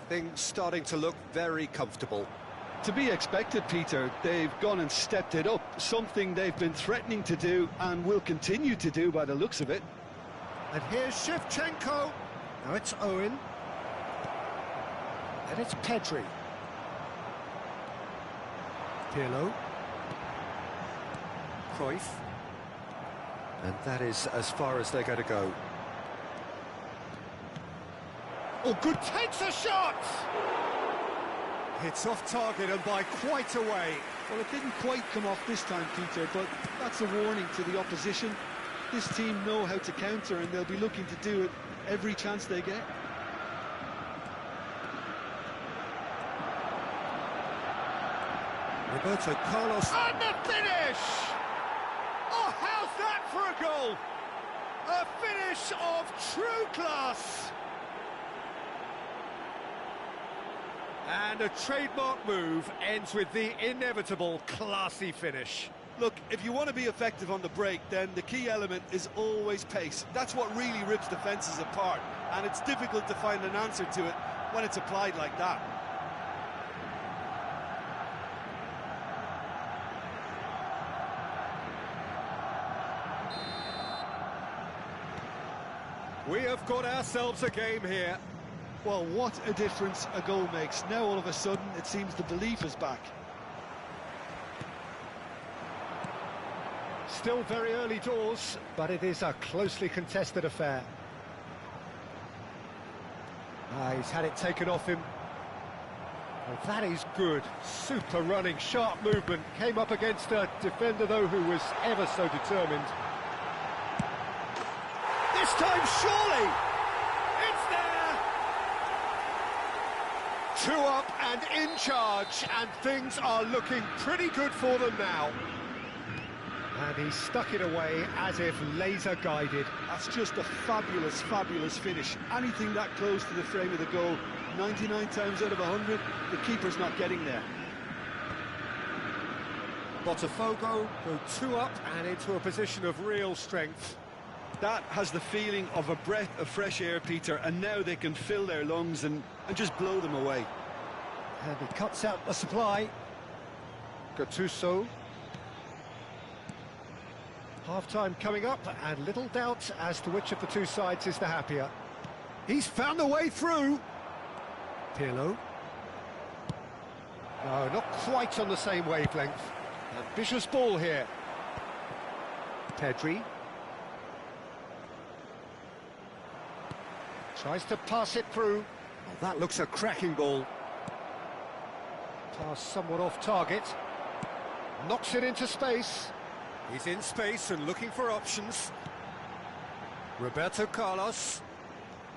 Things starting to look very comfortable. To be expected, Peter. They've gone and stepped it up, something they've been threatening to do and will continue to do by the looks of it. And here's Shevchenko. Now it's Owen. And it's Pedri. Pirlo. Cruyff. And that is as far as they're going to go. Oh, good, takes a shot! It's off target and by quite a way. Well, it didn't quite come off this time, Peter, but that's a warning to the opposition. This team know how to counter and they'll be looking to do it every chance they get. Roberto Carlos. And the finish! Oh, how's that for a goal? A finish of true class! And a trademark move ends with the inevitable classy finish. Look, if you want to be effective on the break, then the key element is always pace. That's what really rips defences apart, and it's difficult to find an answer to it when it's applied like that. We have got ourselves a game here. Well, what a difference a goal makes. Now all of a sudden it seems the belief is back. Still very early doors, but it is a closely contested affair. He's had it taken off him. Oh, that is good. Super running, sharp movement. Came up against a defender, though, who was ever so determined. This time, surely! It's there! 2 up and in charge, and things are looking pretty good for them now. And he stuck it away as if laser-guided. That's just a fabulous, fabulous finish. Anything that close to the frame of the goal, 99 times out of 100, the keeper's not getting there. Botafogo go 2 up and into a position of real strength. That has the feeling of a breath of fresh air, Peter, and now they can fill their lungs and just blow them away. And he cuts out the supply. Gattuso. Half-time coming up, and little doubt as to which of the two sides is the happier. He's found a way through. Pirlo. No, not quite on the same wavelength. Ambitious ball here. Pedri. Tries to pass it through. Oh, that looks a cracking ball. Pass somewhat off target. Knocks it into space. He's in space and looking for options. Roberto Carlos.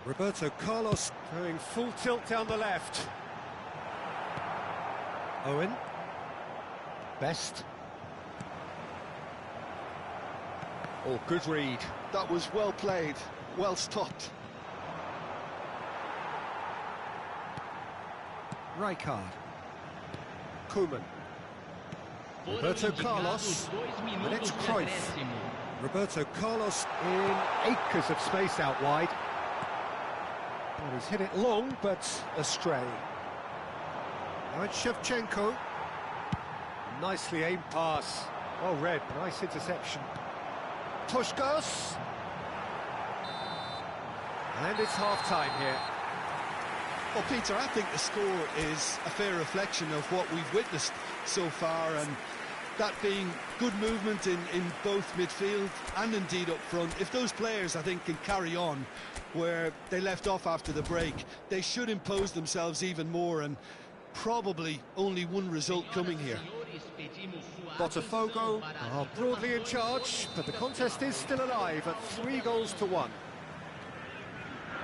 Roberto Carlos going full tilt down the left. Owen. Best. Oh, good read. That was well played, well stopped. Rijkaard. Koeman. Roberto Carlos, and it's Cruyff. Roberto Carlos in acres of space out wide. Well, he's hit it long, but astray. Now it's Shevchenko. Nicely aimed pass. Well read, nice interception. Puskás. And it's half-time here. Well, Peter, I think the score is a fair reflection of what we've witnessed so far, and that being good movement in both midfield and indeed up front. If those players, I think, can carry on where they left off after the break, they should impose themselves even more, and probably only one result coming here. Botafogo are broadly in charge, but the contest is still alive at 3-1.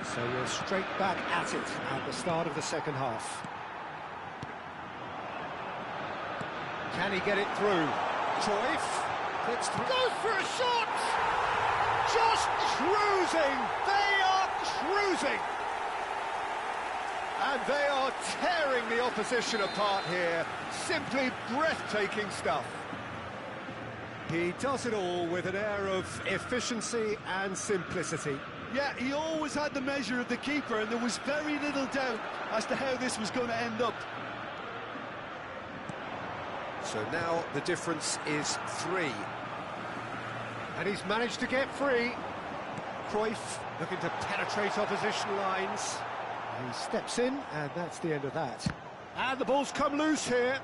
So we're straight back at it at the start of the second half. Can he get it through? Cruyff goes for a shot! Just cruising! They are cruising! And they are tearing the opposition apart here. Simply breathtaking stuff. He does it all with an air of efficiency and simplicity. Yeah, he always had the measure of the keeper, and there was very little doubt as to how this was going to end up. So now the difference is 3. And he's managed to get free. Cruyff looking to penetrate opposition lines. He steps in, and that's the end of that. And the ball's come loose here.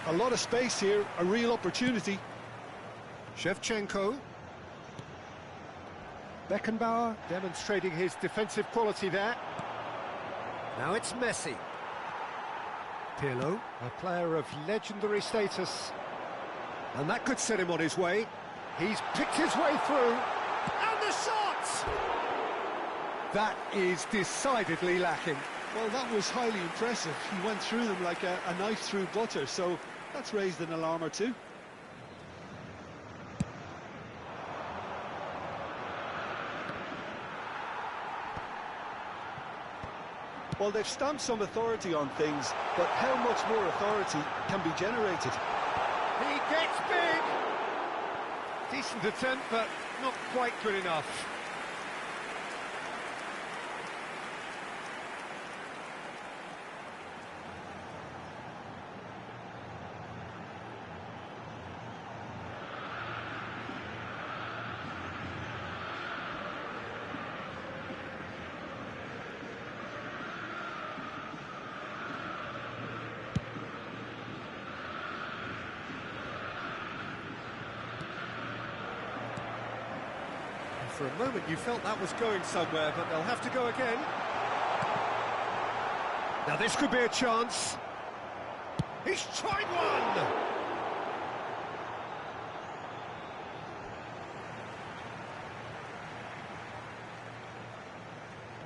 A lot of space here, a real opportunity. Shevchenko. Beckenbauer demonstrating his defensive quality there. Now it's Messi. Pirlo, a player of legendary status. And that could set him on his way. He's picked his way through. And the shot! That is decidedly lacking. Well, that was highly impressive. He went through them like a knife through butter, so that's raised an alarm or two. Well, they've stamped some authority on things, but how much more authority can be generated? He gets big! Decent attempt, but not quite good enough. For a moment you felt that was going somewhere, but they'll have to go again. Now this could be a chance. He's tried one!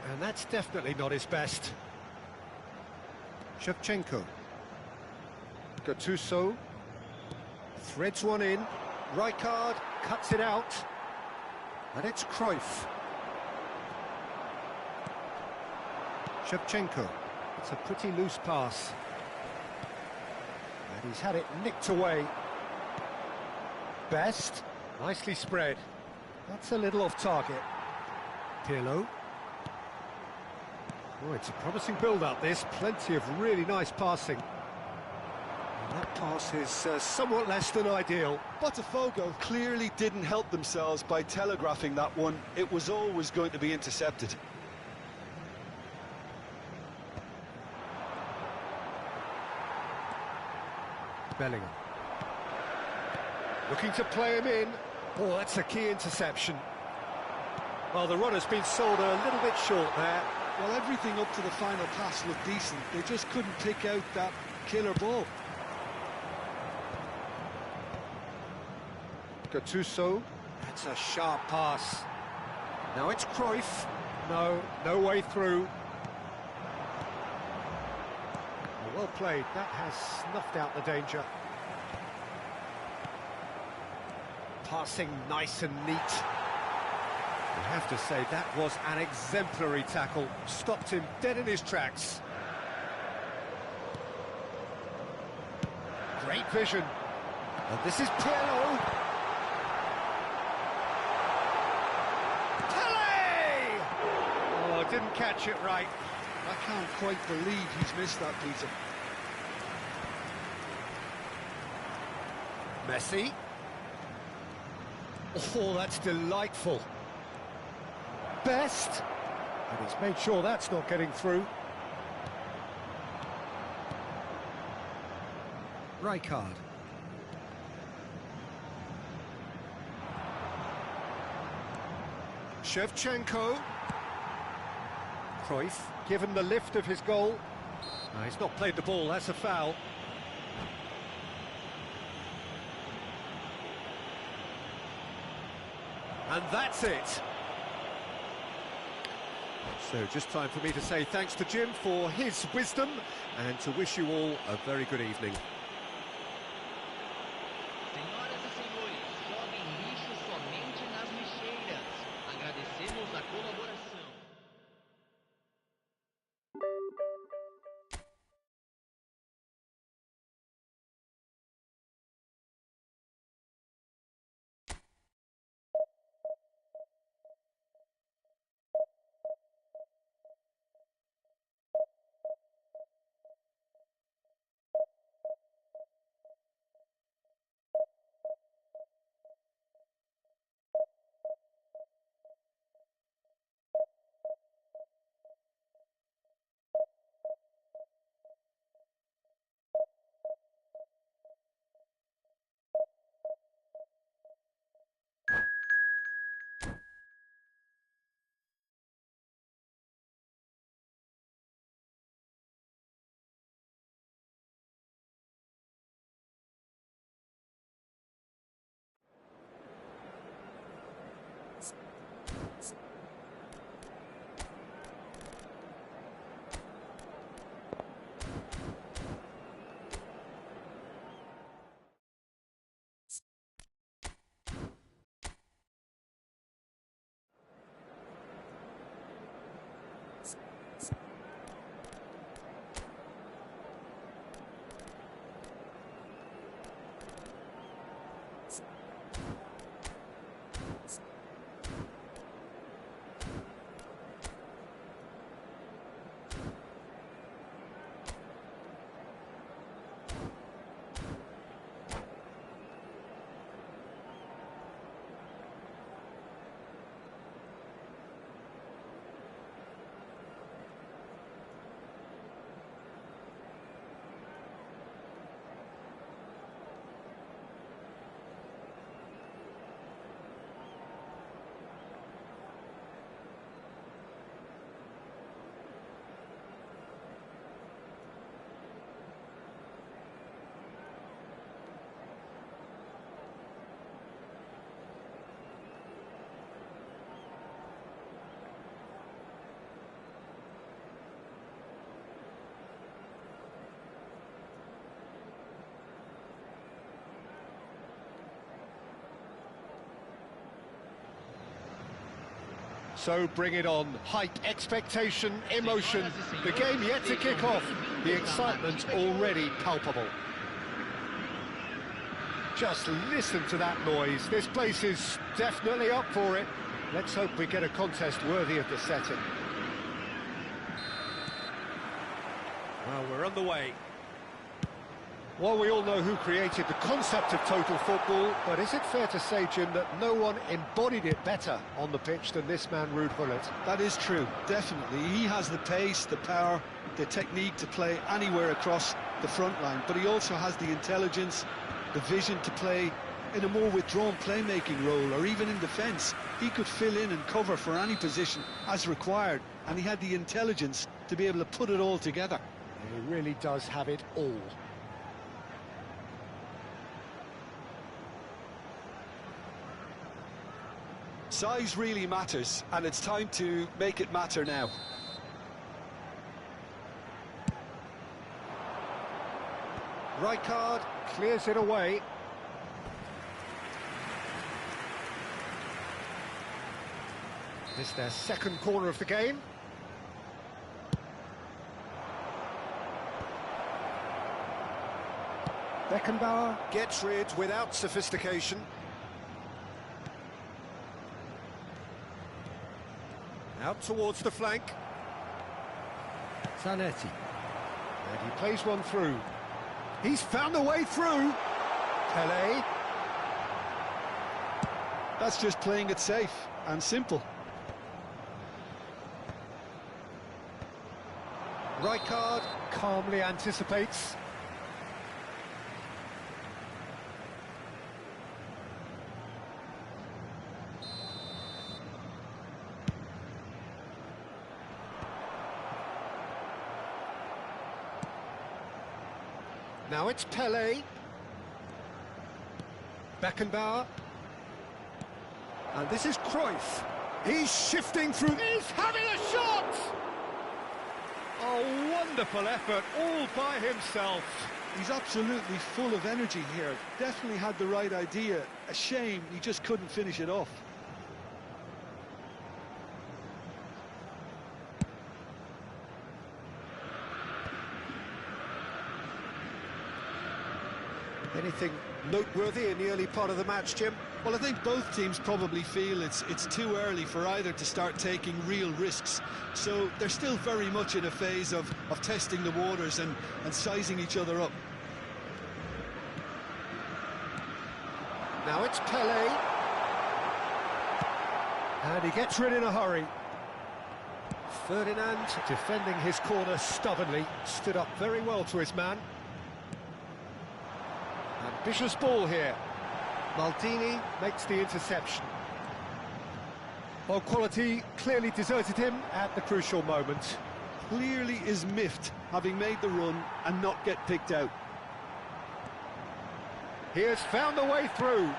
And that's definitely not his best. Shevchenko. Gattuso. Threads one in. Rijkaard cuts it out. And it's Cruyff. Shevchenko. It's a pretty loose pass. And he's had it nicked away. Best. Nicely spread. That's a little off target. Pirlo. Oh, it's a promising build-up, this. Plenty of really nice passing. And that pass is somewhat less than ideal. Botafogo clearly didn't help themselves by telegraphing that one. It was always going to be intercepted. Bellingham. Looking to play him in. Oh, that's a key interception. Well, the run has been sold a little bit short there. Well, everything up to the final pass looked decent. They just couldn't pick out that killer ball. Gattuso. That's a sharp pass. Now it's Cruyff. No way through. Well played. That has snuffed out the danger. Passing nice and neat. You have to say that was an exemplary tackle. Stopped him dead in his tracks. Great vision. And this is Pirlo. Oh, didn't catch it right. I can't quite believe he's missed that, Peter. Messi. Oh, that's delightful. Best. And he's made sure that's not getting through. Rijkaard. Shevchenko. Cruyff, given the lift of his goal. No, he's not played the ball, that's a foul. And that's it. So just time for me to say thanks to Jim for his wisdom and to wish you all a very good evening. Senhoras e senhores, joguem lixo somente nas lixeiras. Agradecemos a colaboração. So bring it on. Hype, expectation, emotion. The game yet to kick off. The excitement already palpable. Just listen to that noise. This place is definitely up for it. Let's hope we get a contest worthy of the setting. Well, we're underway. Well, we all know who created the concept of total football, but is it fair to say, Jim, that no one embodied it better on the pitch than this man, Ruud Gullit? That is true, definitely. He has the pace, the power, the technique to play anywhere across the front line, but he also has the intelligence, the vision to play in a more withdrawn playmaking role, or even in defence. He could fill in and cover for any position as required, and he had the intelligence to be able to put it all together. He really does have it all. Size really matters, and it's time to make it matter now. Rijkaard clears it away. This is their second corner of the game. Beckenbauer gets rid without sophistication. Out towards the flank. Zanetti. And he plays one through. He's found a way through. Pelé. That's just playing it safe and simple. Rijkaard calmly anticipates. Now it's Pelé. Beckenbauer. And this is Cruyff. He's shifting through. He's having a shot! A wonderful effort, all by himself. He's absolutely full of energy here. Definitely had the right idea. A shame he just couldn't finish it off. Anything noteworthy in the early part of the match, Jim? Well, I think both teams probably feel it's too early for either to start taking real risks. So they're still very much in a phase of testing the waters and sizing each other up. Now it's Pelé. And he gets rid in a hurry. Ferdinand defending his corner stubbornly. Stood up very well to his man. Ambitious ball here. Maldini makes the interception. Well, quality clearly deserted him at the crucial moment. Clearly is miffed, having made the run and not get picked out. He has found a way through.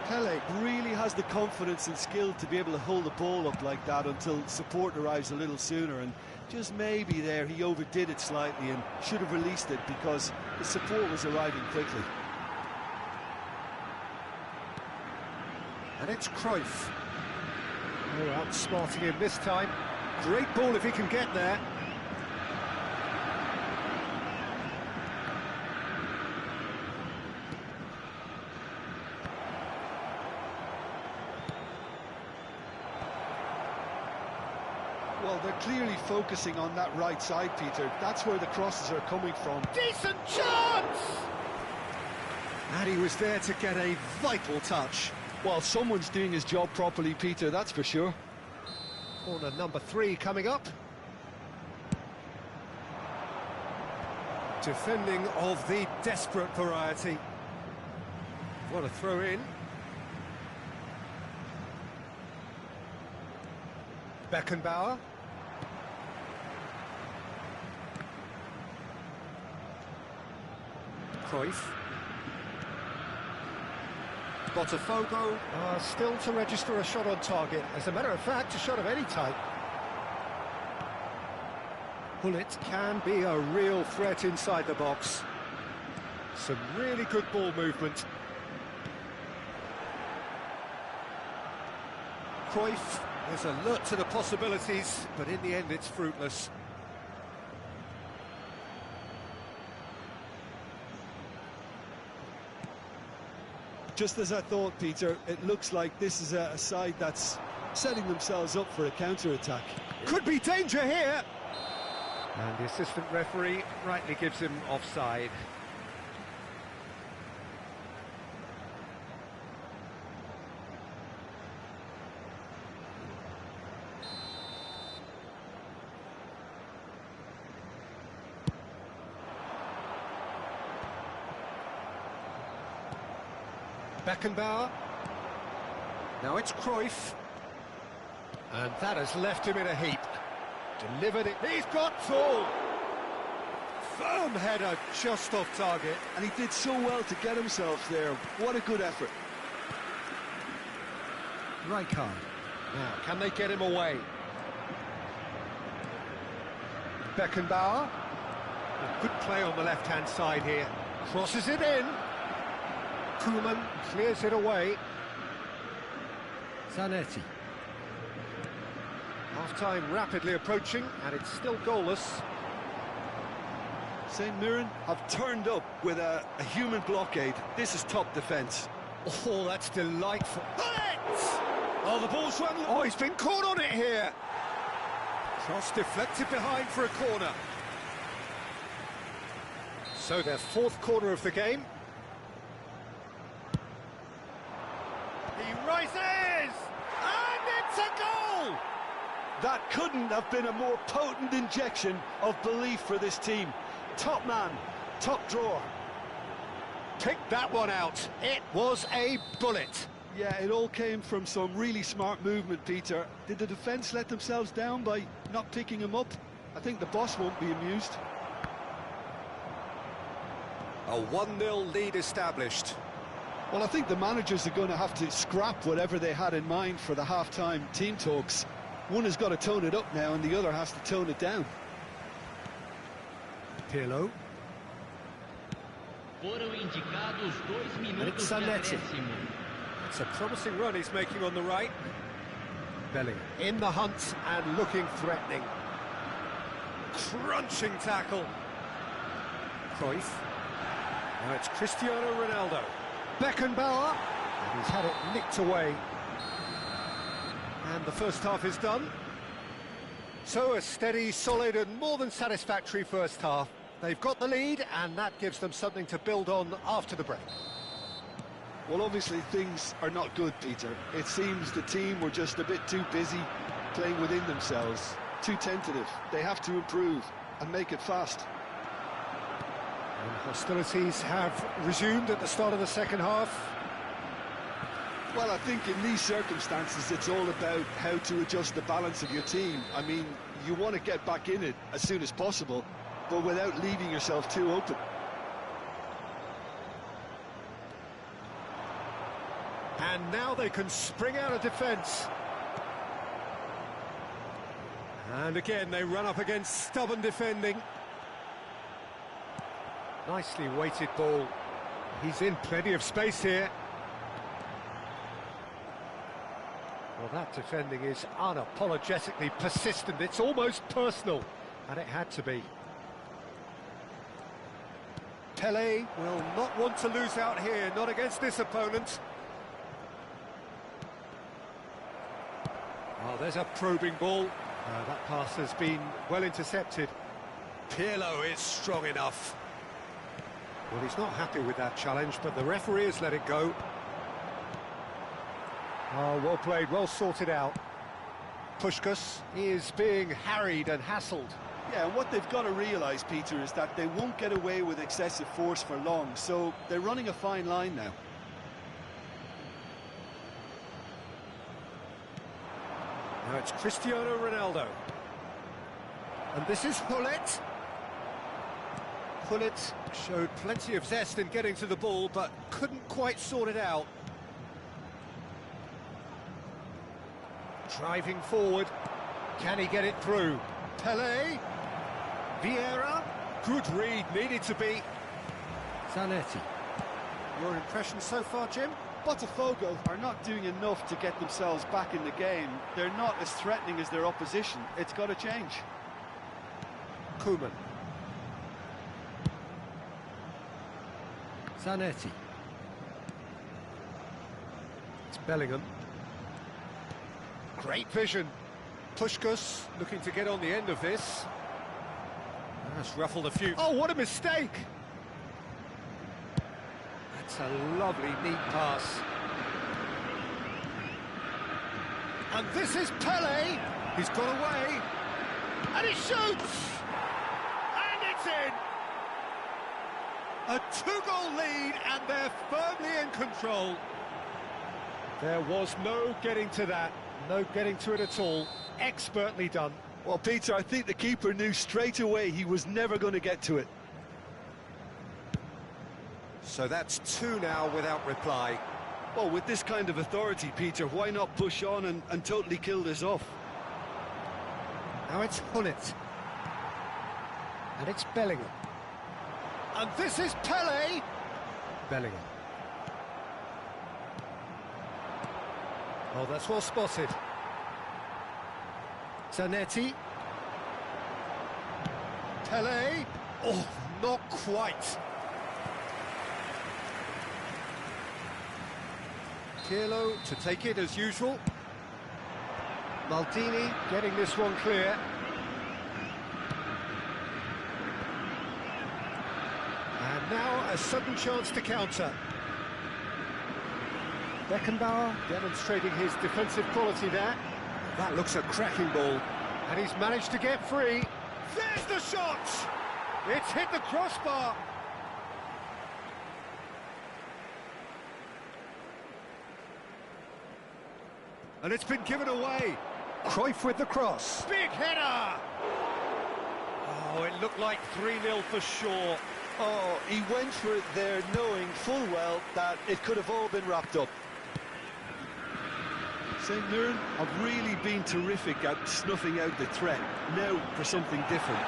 Pelé really has the confidence and skill to be able to hold the ball up like that until support arrives a little sooner, and just maybe there he overdid it slightly and should have released it because the support was arriving quickly. And it's Cruyff. Oh, outsmarting him this time. Great ball if he can get there. Well, they're clearly focusing on that right side, Peter. That's where the crosses are coming from. Decent chance! And he was there to get a vital touch. Well, someone's doing his job properly, Peter, that's for sure. Corner number 3 coming up. Defending of the desperate variety. What a throw in. Beckenbauer. Cruyff. Botafogo are still to register a shot on target. As a matter of fact, a shot of any type. Gullit can be a real threat inside the box. Some really good ball movement. Cruyff There's a lot to the possibilities, but in the end it's fruitless. Just as I thought, Peter, it looks like this is a side that's setting themselves up for a counter-attack. Could be danger here! And the assistant referee rightly gives him offside. Beckenbauer. Now it's Cruyff. And that has left him in a heap. Delivered it. He's got full. Firm header just off target. And he did so well to get himself there. What a good effort. Rijkaard. Now, can they get him away? Beckenbauer. Good play on the left-hand side here. Crosses it in. Koeman clears it away. Zanetti. Half-time rapidly approaching, and it's still goalless. St. Mirren have turned up with a human blockade. This is top defence. Oh, that's delightful. Oh, the ball's run. Oh, he's been caught on it here. Cross deflected behind for a corner. So their fourth corner of the game. He rises! And it's a goal! That couldn't have been a more potent injection of belief for this team. Top man, top drawer. Pick that one out. It was a bullet. Yeah, it all came from some really smart movement, Peter. Did the defence let themselves down by not picking him up? I think the boss won't be amused. A 1-0 lead established. Well, I think the managers are going to have to scrap whatever they had in mind for the half-time team talks. One has got to tone it up now and the other has to tone it down. Pirlo. Foram indicados 2 minutos de Zanetti. acréscimo. It's a promising run he's making on the right. Bellingham in the hunt and looking threatening. Crunching tackle. Cruyff. Now it's Cristiano Ronaldo. Beckenbauer. And he's had it nicked away. And the first half is done. So a steady, solid and more than satisfactory first half. They've got the lead and that gives them something to build on after the break. Well, obviously things are not good, Peter. It seems the team were just a bit too busy playing within themselves, too tentative. They have to improve and make it fast. And hostilities have resumed at the start of the second half. Well, I think in these circumstances it's all about how to adjust the balance of your team. I mean, you want to get back in it as soon as possible, but without leaving yourself too open. And now they can spring out of defence. And again, they run up against stubborn defending. Nicely weighted ball. He's in plenty of space here. Well, that defending is unapologetically persistent. It's almost personal, and it had to be. Pelé will not want to lose out here, not against this opponent. Oh, there's a probing ball. That pass has been well intercepted. Pirlo is strong enough. Well, he's not happy with that challenge, but the referee has let it go. Oh, well played, well sorted out. Puskás is being harried and hassled. Yeah, and what they've got to realise, Peter, is that they won't get away with excessive force for long, so they're running a fine line now. Now it's Cristiano Ronaldo. And this is Gullit. Gullit showed plenty of zest in getting to the ball, but couldn't quite sort it out. Driving forward. Can he get it through? Pelé. Vieira. Good read, needed to be. Zanetti. Your impression so far, Jim? Botafogo are not doing enough to get themselves back in the game. They're not as threatening as their opposition. It's got to change. Koeman. Zanetti. It's Bellingham. Great vision. Puskás looking to get on the end of this. That's ruffled a few. Oh, what a mistake! That's a lovely, neat pass. And this is Pelé. He's got away. And he shoots! And it's in! A two-goal lead, and they're firmly in control. There was no getting to that. No getting to it at all. Expertly done. Well, Peter, I think the keeper knew straight away he was never going to get to it. So that's two now without reply. Well, with this kind of authority, Peter, why not push on and totally kill this off? Now it's Hunnit. And it's Bellingham. And this is Pelé. Bellingham. Oh, that's well spotted. Zanetti. Pelé. Oh, not quite. Pirlo to take it as usual. Maldini getting this one clear. And now a sudden chance to counter. Beckenbauer demonstrating his defensive quality there. That looks a cracking ball. And he's managed to get free. There's the shot! It's hit the crossbar. And it's been given away. Cruyff with the cross. Big header! Oh, it looked like 3-0 for sure. Oh, he went for it there knowing full well that it could have all been wrapped up. St Mirren have really been terrific at snuffing out the threat. Now for something different.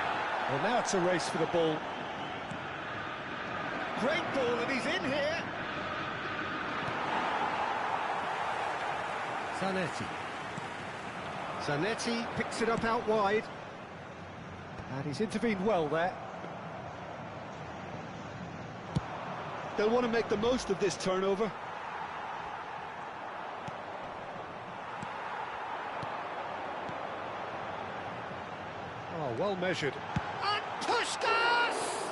Well, now it's a race for the ball. Great ball, and he's in here. Zanetti. Zanetti picks it up out wide. And he's intervened well there. They'll want to make the most of this turnover. Oh, well measured. And Puskás!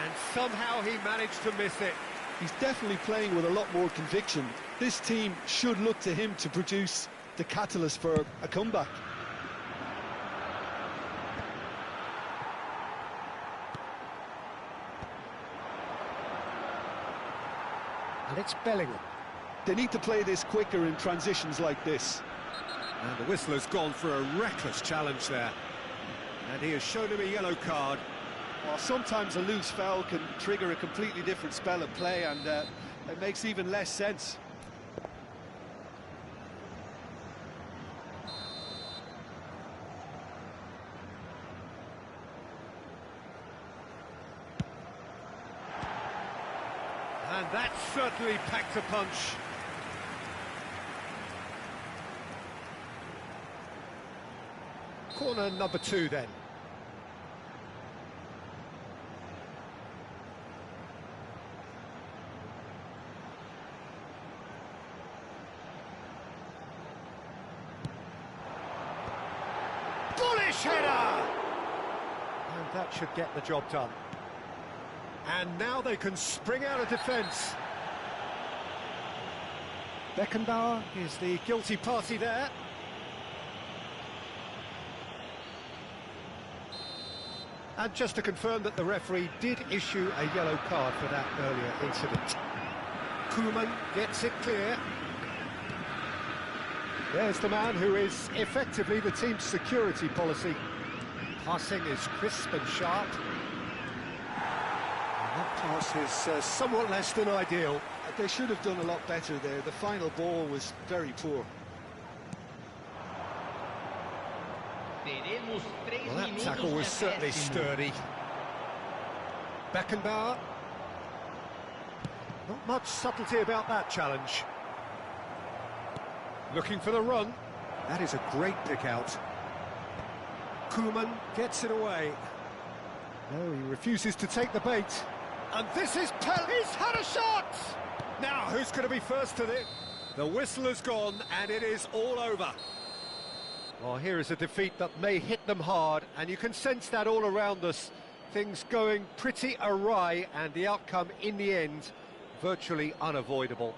And somehow he managed to miss it. He's definitely playing with a lot more conviction. This team should look to him to produce the catalyst for a comeback. And it's Bellingham. They need to play this quicker in transitions like this. And the whistle has gone for a reckless challenge there. And he has shown him a yellow card. Well, sometimes a loose foul can trigger a completely different spell of play, and it makes even less sense. And that certainly packed a punch. Corner number 2 then. Bullish header! And that should get the job done. And now they can spring out of defence. Beckenbauer is the guilty party there. And just to confirm that the referee did issue a yellow card for that earlier incident. Koeman gets it clear. There's the man who is effectively the team's security policy. Passing is crisp and sharp. And that pass is somewhat less than ideal. They should have done a lot better there. The final ball was very poor. Well, that tackle was certainly sturdy. Beckenbauer. Not much subtlety about that challenge. Looking for the run. That is a great pick out. Koeman gets it away. No, he refuses to take the bait. And this is He's had a shot! Now, who's going to be first to this? The whistle has gone, and it is all over. Well, here is a defeat that may hit them hard, and you can sense that all around us. Things going pretty awry, and the outcome, in the end, virtually unavoidable.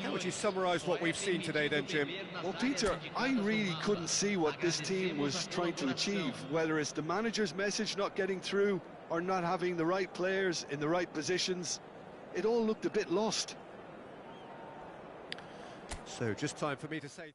How would you summarise what we've seen today then, Jim? Well, Peter, I really couldn't see what this team was trying to achieve, whether it's the manager's message not getting through or not having the right players in the right positions. It all looked a bit lost. So, just time for me to say...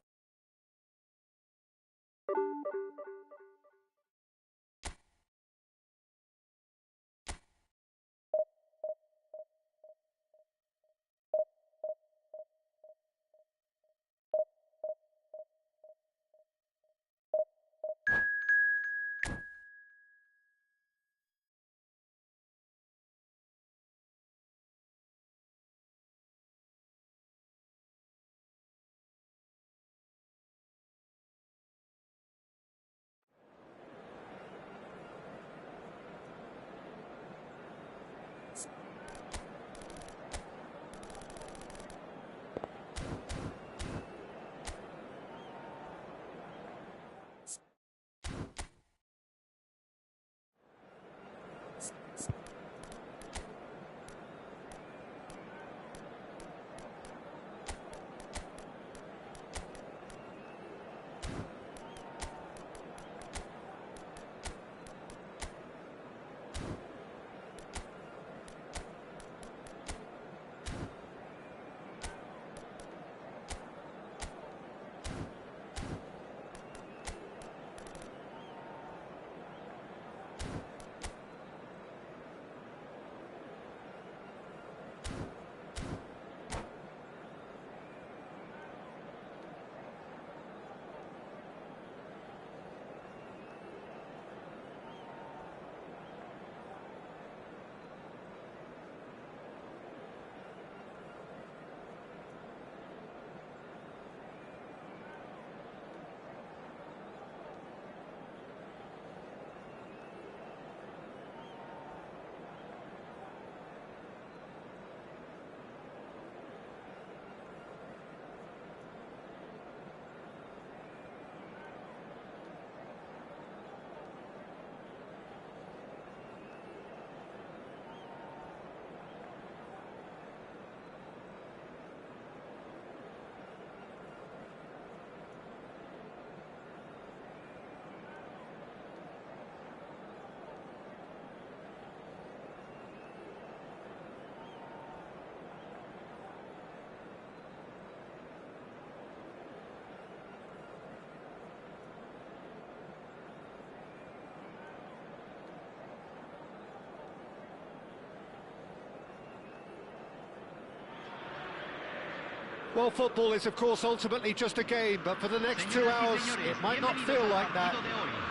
Well, football is, of course, ultimately just a game, but for the next 2 hours, it might not feel like that.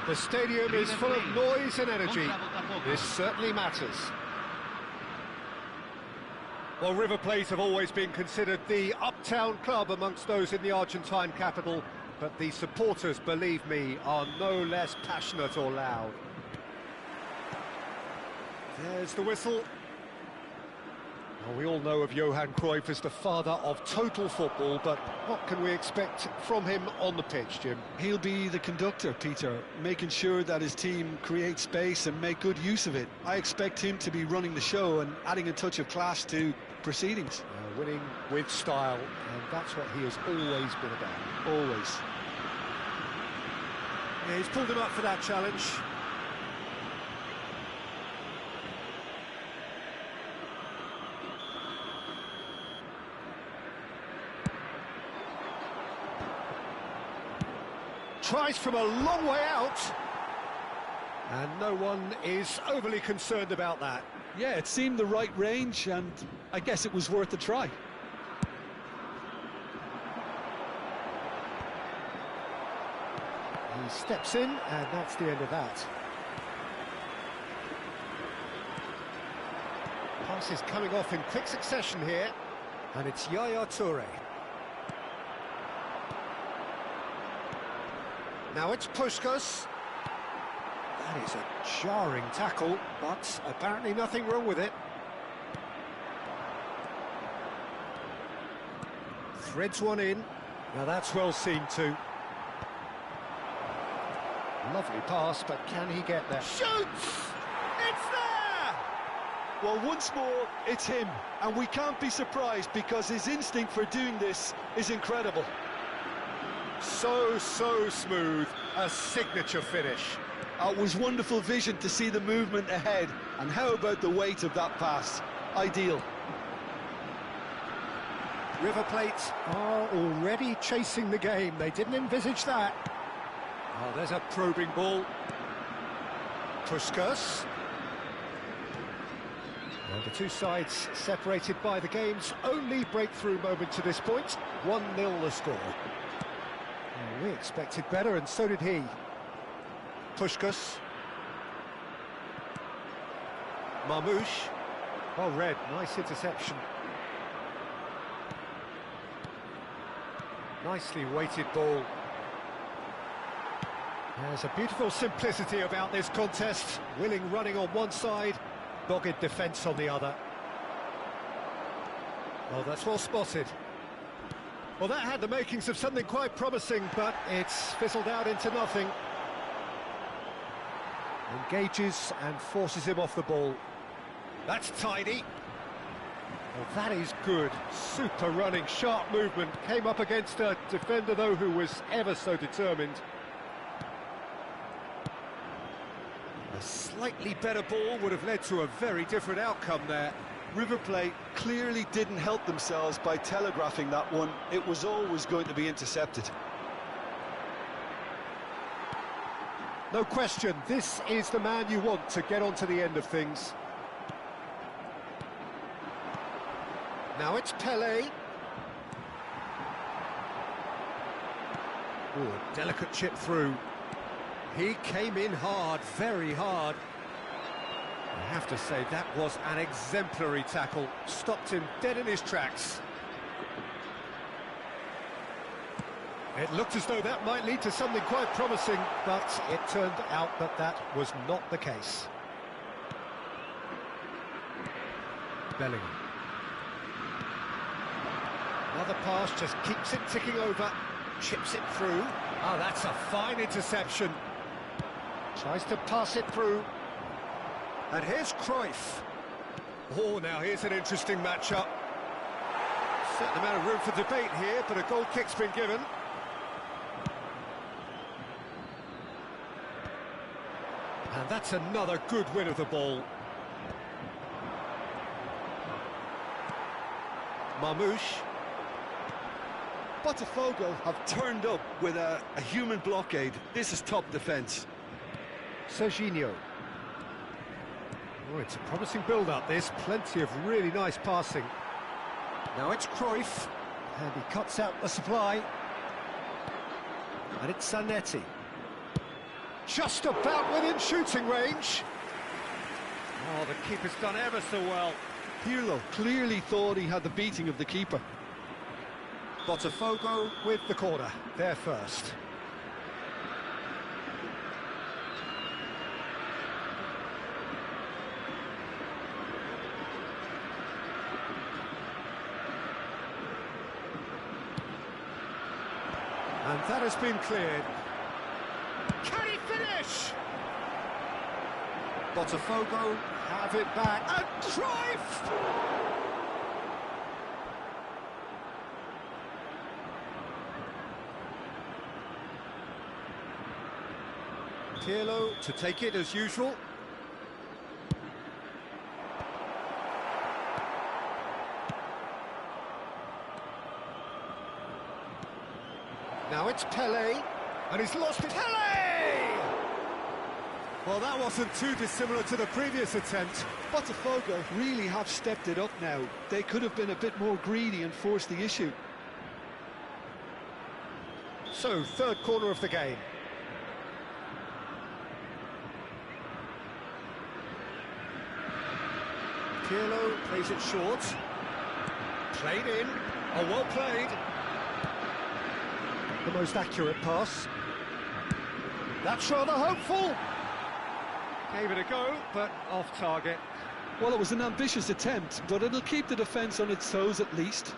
The stadium is full of noise and energy. This certainly matters. Well, River Plate have always been considered the uptown club amongst those in the Argentine capital, but the supporters, believe me, are no less passionate or loud. There's the whistle. Well, we all know of Johan Cruyff as the father of total football, but what can we expect from him on the pitch, Jim? He'll be the conductor, Peter, making sure that his team creates space and make good use of it. I expect him to be running the show and adding a touch of class to proceedings. Winning with style, and that's what he has always been about. Always. Yeah, he's pulled him up for that challenge. Tries from a long way out, and no one is overly concerned about that. Yeah, it seemed the right range, and I guess it was worth a try. He steps in, and that's the end of that. Passes coming off in quick succession here. And it's Yaya Toure. Now it's Puskás. That is a jarring tackle, but apparently nothing wrong with it. Threads one in. Now that's well seen too. Lovely pass, but can he get there? Shoots! It's there! Well, once more, it's him, and we can't be surprised because his instinct for doing this is incredible. So smooth, a signature finish. It was wonderful vision to see the movement ahead, and how about the weight of that pass? Ideal. River Plate are already chasing the game. They didn't envisage that. Oh, there's a probing ball. Puskás. And the two sides separated by the game's only breakthrough moment to this point. 1-0 the score. Well, we expected better, and so did he. Puskás. Marmoush. Well read, nice interception. Nicely weighted ball. There's a beautiful simplicity about this contest. Willing running on one side, dogged defence on the other. Oh, that's well spotted. Well, that had the makings of something quite promising, but it's fizzled out into nothing. Engages and forces him off the ball. That's tidy. Well, that is good. Super running, sharp movement. Came up against a defender, though, who was ever so determined. A slightly better ball would have led to a very different outcome there. River Plate clearly didn't help themselves by telegraphing that one. It was always going to be intercepted. No question, this is the man you want to get onto the end of things. Now it's Pelé. Oh, delicate chip through. He came in hard, very hard. I have to say, that was an exemplary tackle. Stopped him dead in his tracks. It looked as though that might lead to something quite promising, but it turned out that that was not the case. Bellingham. Another pass, just keeps it ticking over, chips it through. Oh, that's a fine interception. Tries to pass it through. And here's Cruyff. Oh, now here's an interesting matchup. Certain amount of room for debate here, but a goal kick's been given. And that's another good win of the ball. Marmoush. Botafogo have turned up with a human blockade. This is top defence. Serginho. Oh, it's a promising build-up, this. Plenty of really nice passing. Now it's Cruyff, and he cuts out the supply. And it's Zanetti. Just about within shooting range. Oh, the keeper's done ever so well. Pirlo clearly thought he had the beating of the keeper. Botafogo with the corner, there first. And that has been cleared. Can he finish? Botafogo have it back. And Cruyff! Pirlo to take it as usual. Now it's Pelé, and he's lost it. Pelé! Well, that wasn't too dissimilar to the previous attempt. Botafogo really have stepped it up now. They could have been a bit more greedy and forced the issue. So, third corner of the game. Pirlo plays it short. Played in. Oh, well played. The most accurate pass. That's rather hopeful. Gave it a go, but off target. Well, it was an ambitious attempt, but it'll keep the defence on its toes at least.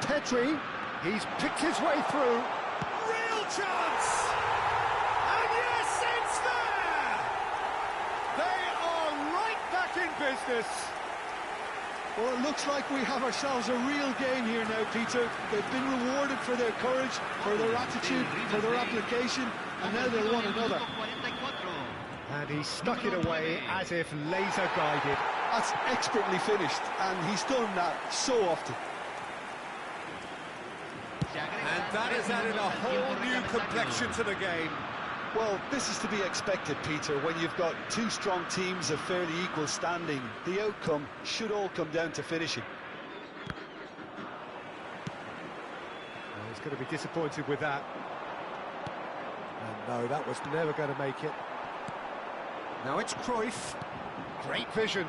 Pedri, he's picked his way through. Real chance! And yes, it's there! They are right back in business. Well, it looks like we have ourselves a real game here now, Peter. They've been rewarded for their courage, for their attitude, for their application, and now they'll want another. And he stuck it away as if laser guided. That's expertly finished, and he's done that so often. And that has added a whole new complexion to the game. Well, this is to be expected, Peter, when you've got two strong teams of fairly equal standing. The outcome should all come down to finishing. Well, he's going to be disappointed with that. And no, that was never going to make it. Now it's Cruyff. Great vision.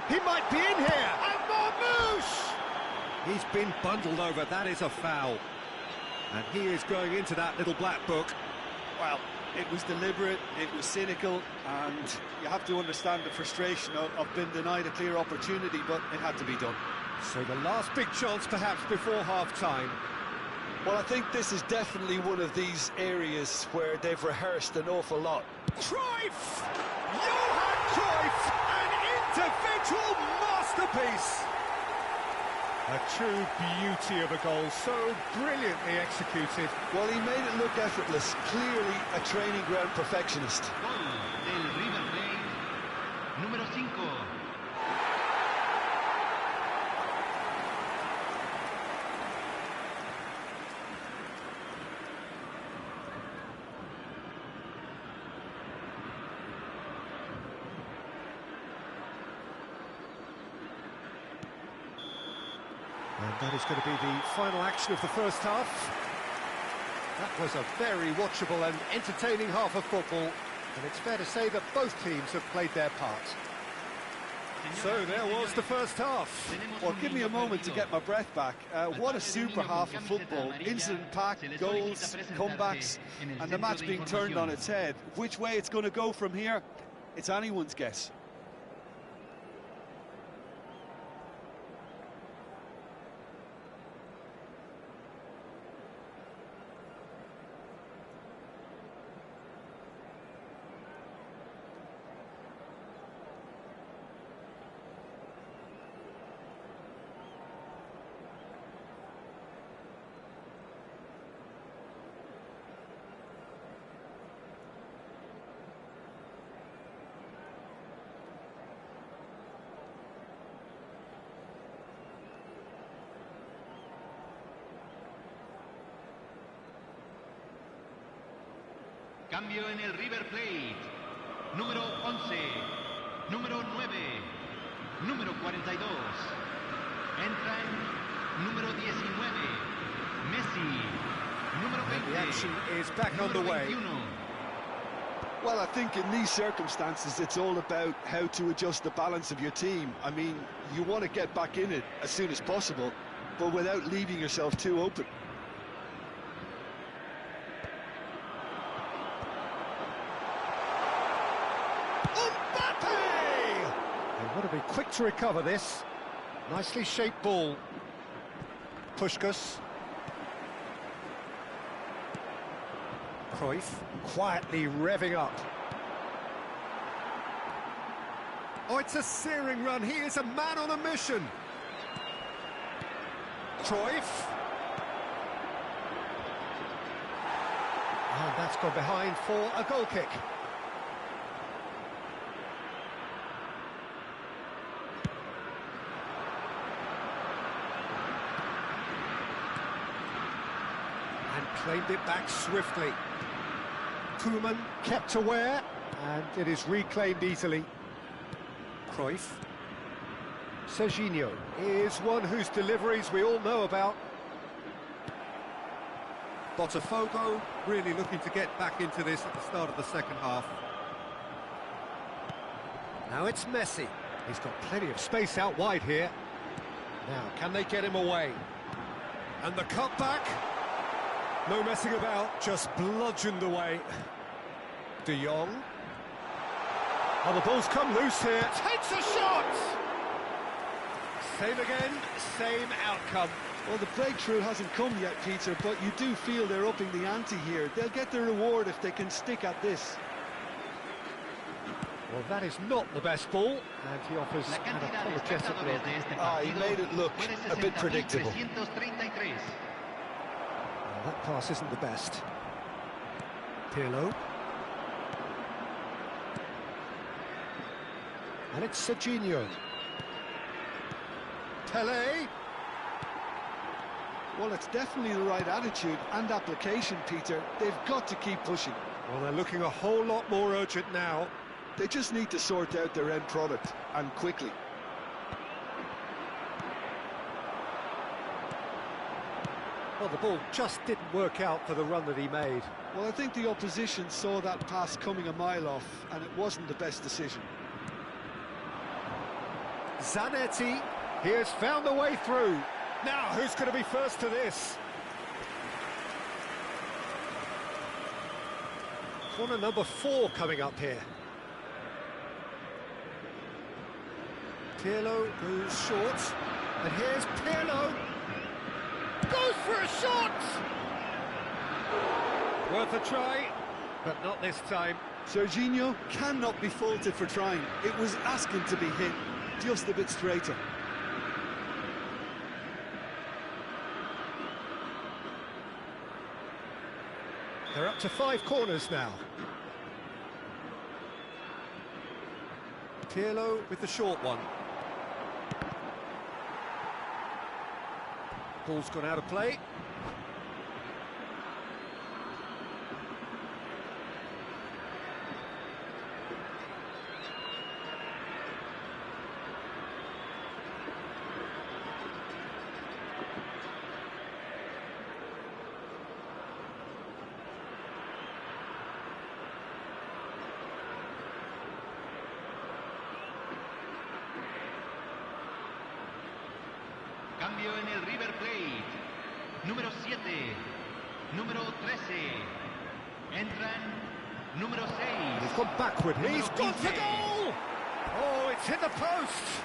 He might be in here. And Marmouche! He's been bundled over. That is a foul. And he is going into that little black book. Well, it was deliberate, it was cynical, and you have to understand the frustration of being denied a clear opportunity, but it had to be done. So the last big chance perhaps before half-time. Well, I think this is definitely one of these areas where they've rehearsed an awful lot. Cruyff! Johan Cruyff! An individual masterpiece! A true beauty of a goal, so brilliantly executed. Well, he made it look effortless. Clearly a training ground perfectionist. Gol del River Plate, número 5. And that is going to be the final action of the first half. That was a very watchable and entertaining half of football, and it's fair to say that both teams have played their part. So there was the first half. Well, give me a moment to get my breath back. What a super half of football. Incident-packed, goals, comebacks, and the match being turned on its head. Which way it's going to go from here, it's anyone's guess. Cambio en el River Plate. Número 11, número 9, número 42. Entra en número 19, Messi. Número 20, The action is back número underway. 21. Well, I think in these circumstances, it's all about how to adjust the balance of your team. I mean, you want to get back in it as soon as possible, but without leaving yourself too open. They want to be quick to recover this. Nicely shaped ball. Puskás. Cruyff quietly revving up. Oh, it's a searing run. He is a man on a mission. Cruyff. And that's gone behind for a goal kick. And claimed it back swiftly. Koeman kept aware, and it is reclaimed easily. Cruyff. Serginho is one whose deliveries we all know about. Botafogo really looking to get back into this at the start of the second half. Now it's Messi. He's got plenty of space out wide here. Now, can they get him away? And the cutback. No messing about, just bludgeoned away. De Jong. Oh, the ball's come loose here. Takes a shot! Same again, same outcome. Well, the breakthrough hasn't come yet, Peter, but you do feel they're upping the ante here. They'll get their reward if they can stick at this. Well, that is not the best ball, and he offers La an cantidad de apologetic espectadores look. de este He partido made it look fue a bit predictable. 60.333. Well, that pass isn't the best. Pirlo. And it's Serginho. Tele. Well, it's definitely the right attitude and application, Peter. They've got to keep pushing. Well, they're looking a whole lot more urgent now. They just need to sort out their end product, and quickly. Well, the ball just didn't work out for the run that he made. Well, I think the opposition saw that pass coming a mile off, and it wasn't the best decision. Zanetti, he has found a way through. Now, who's going to be first to this? Corner number 4 coming up here. Pirlo goes short, and here's Pirlo. Goes for a shot! Worth a try, but not this time. Serginho cannot be faulted for trying. It was asking to be hit, just a bit straighter. They're up to 5 corners now. Pirlo with the short one. Ball's gone out of play. cambio en el River Plate. Número 7, número 13. Entran número 6. He's gone backward. He's gone for 15. goal! Oh, it's hit the post!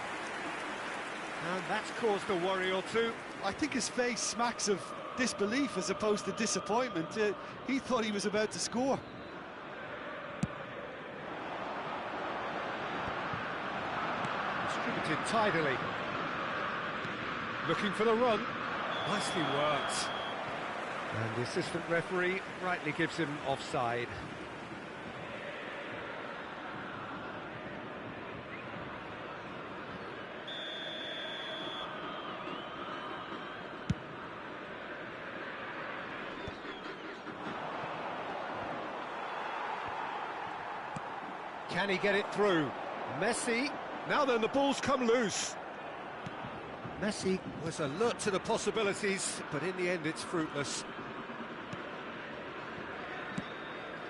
And that's caused a worry or two. I think his face smacks of disbelief as opposed to disappointment. He thought he was about to score. Distributed tidily. Looking for the run. Nicely worked. And the assistant referee rightly gives him offside. Can he get it through? Messi. Now then, the ball's come loose. Messi was alert to the possibilities, but in the end it's fruitless.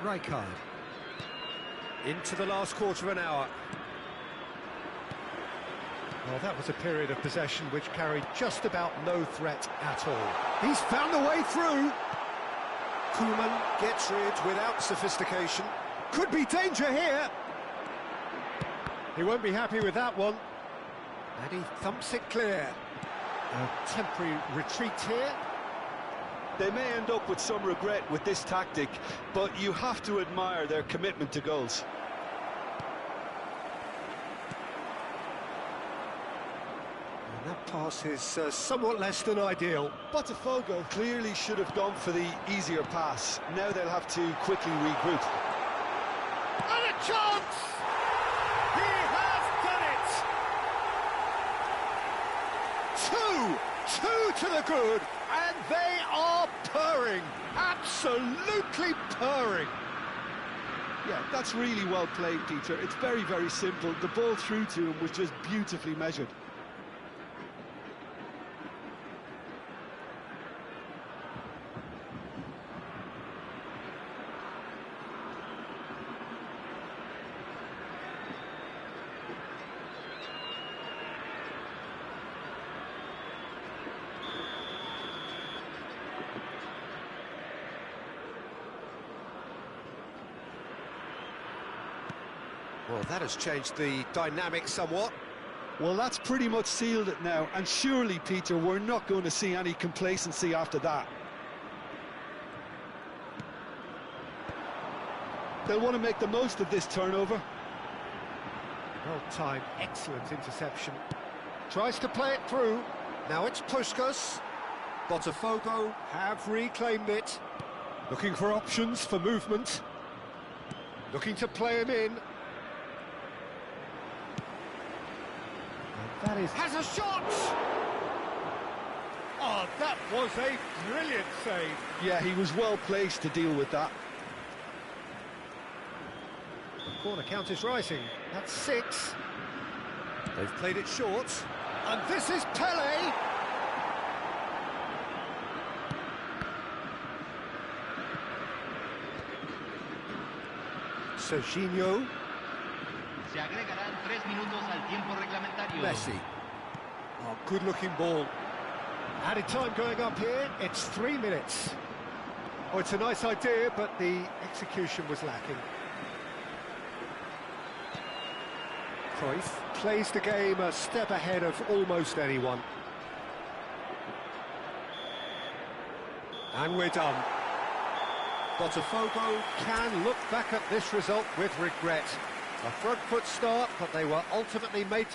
Rijkaard. Into the last quarter of an hour. Well, that was a period of possession which carried just about no threat at all. He's found a way through. Koeman gets rid without sophistication. Could be danger here. He won't be happy with that one. And he thumps it clear. A temporary retreat here. They may end up with some regret with this tactic, but you have to admire their commitment to goals. And that pass is somewhat less than ideal. Botafogo clearly should have gone for the easier pass. Now they'll have to quickly regroup. And a chance! He has done it! Two to the good, and they are purring, absolutely purring. Yeah, that's really well played, Peter. It's very, very simple. The ball through to him was just beautifully measured. Well, that has changed the dynamic somewhat. Well, that's pretty much sealed it now, and surely, Peter, we're not going to see any complacency after that. They'll want to make the most of this turnover. Well timed, excellent interception. Tries to play it through. Now it's Puskás. Botafogo have reclaimed it. Looking for options for movement. Looking to play him in. And that is... has a shot! Oh, that was a brilliant save. Yeah, he was well placed to deal with that. The corner count is rising. That's 6. They've played it short. And this is Pelé! Serginho. Se agregarán 3 minutos al tiempo reglamentario. Messi. Oh, good-looking ball. Added time going up here. It's 3 minutes. Oh, it's a nice idea, but the execution was lacking. Cruyff plays the game a step ahead of almost anyone. And we're done. Botafogo can look back at this result with regret. A front foot start, but they were ultimately made to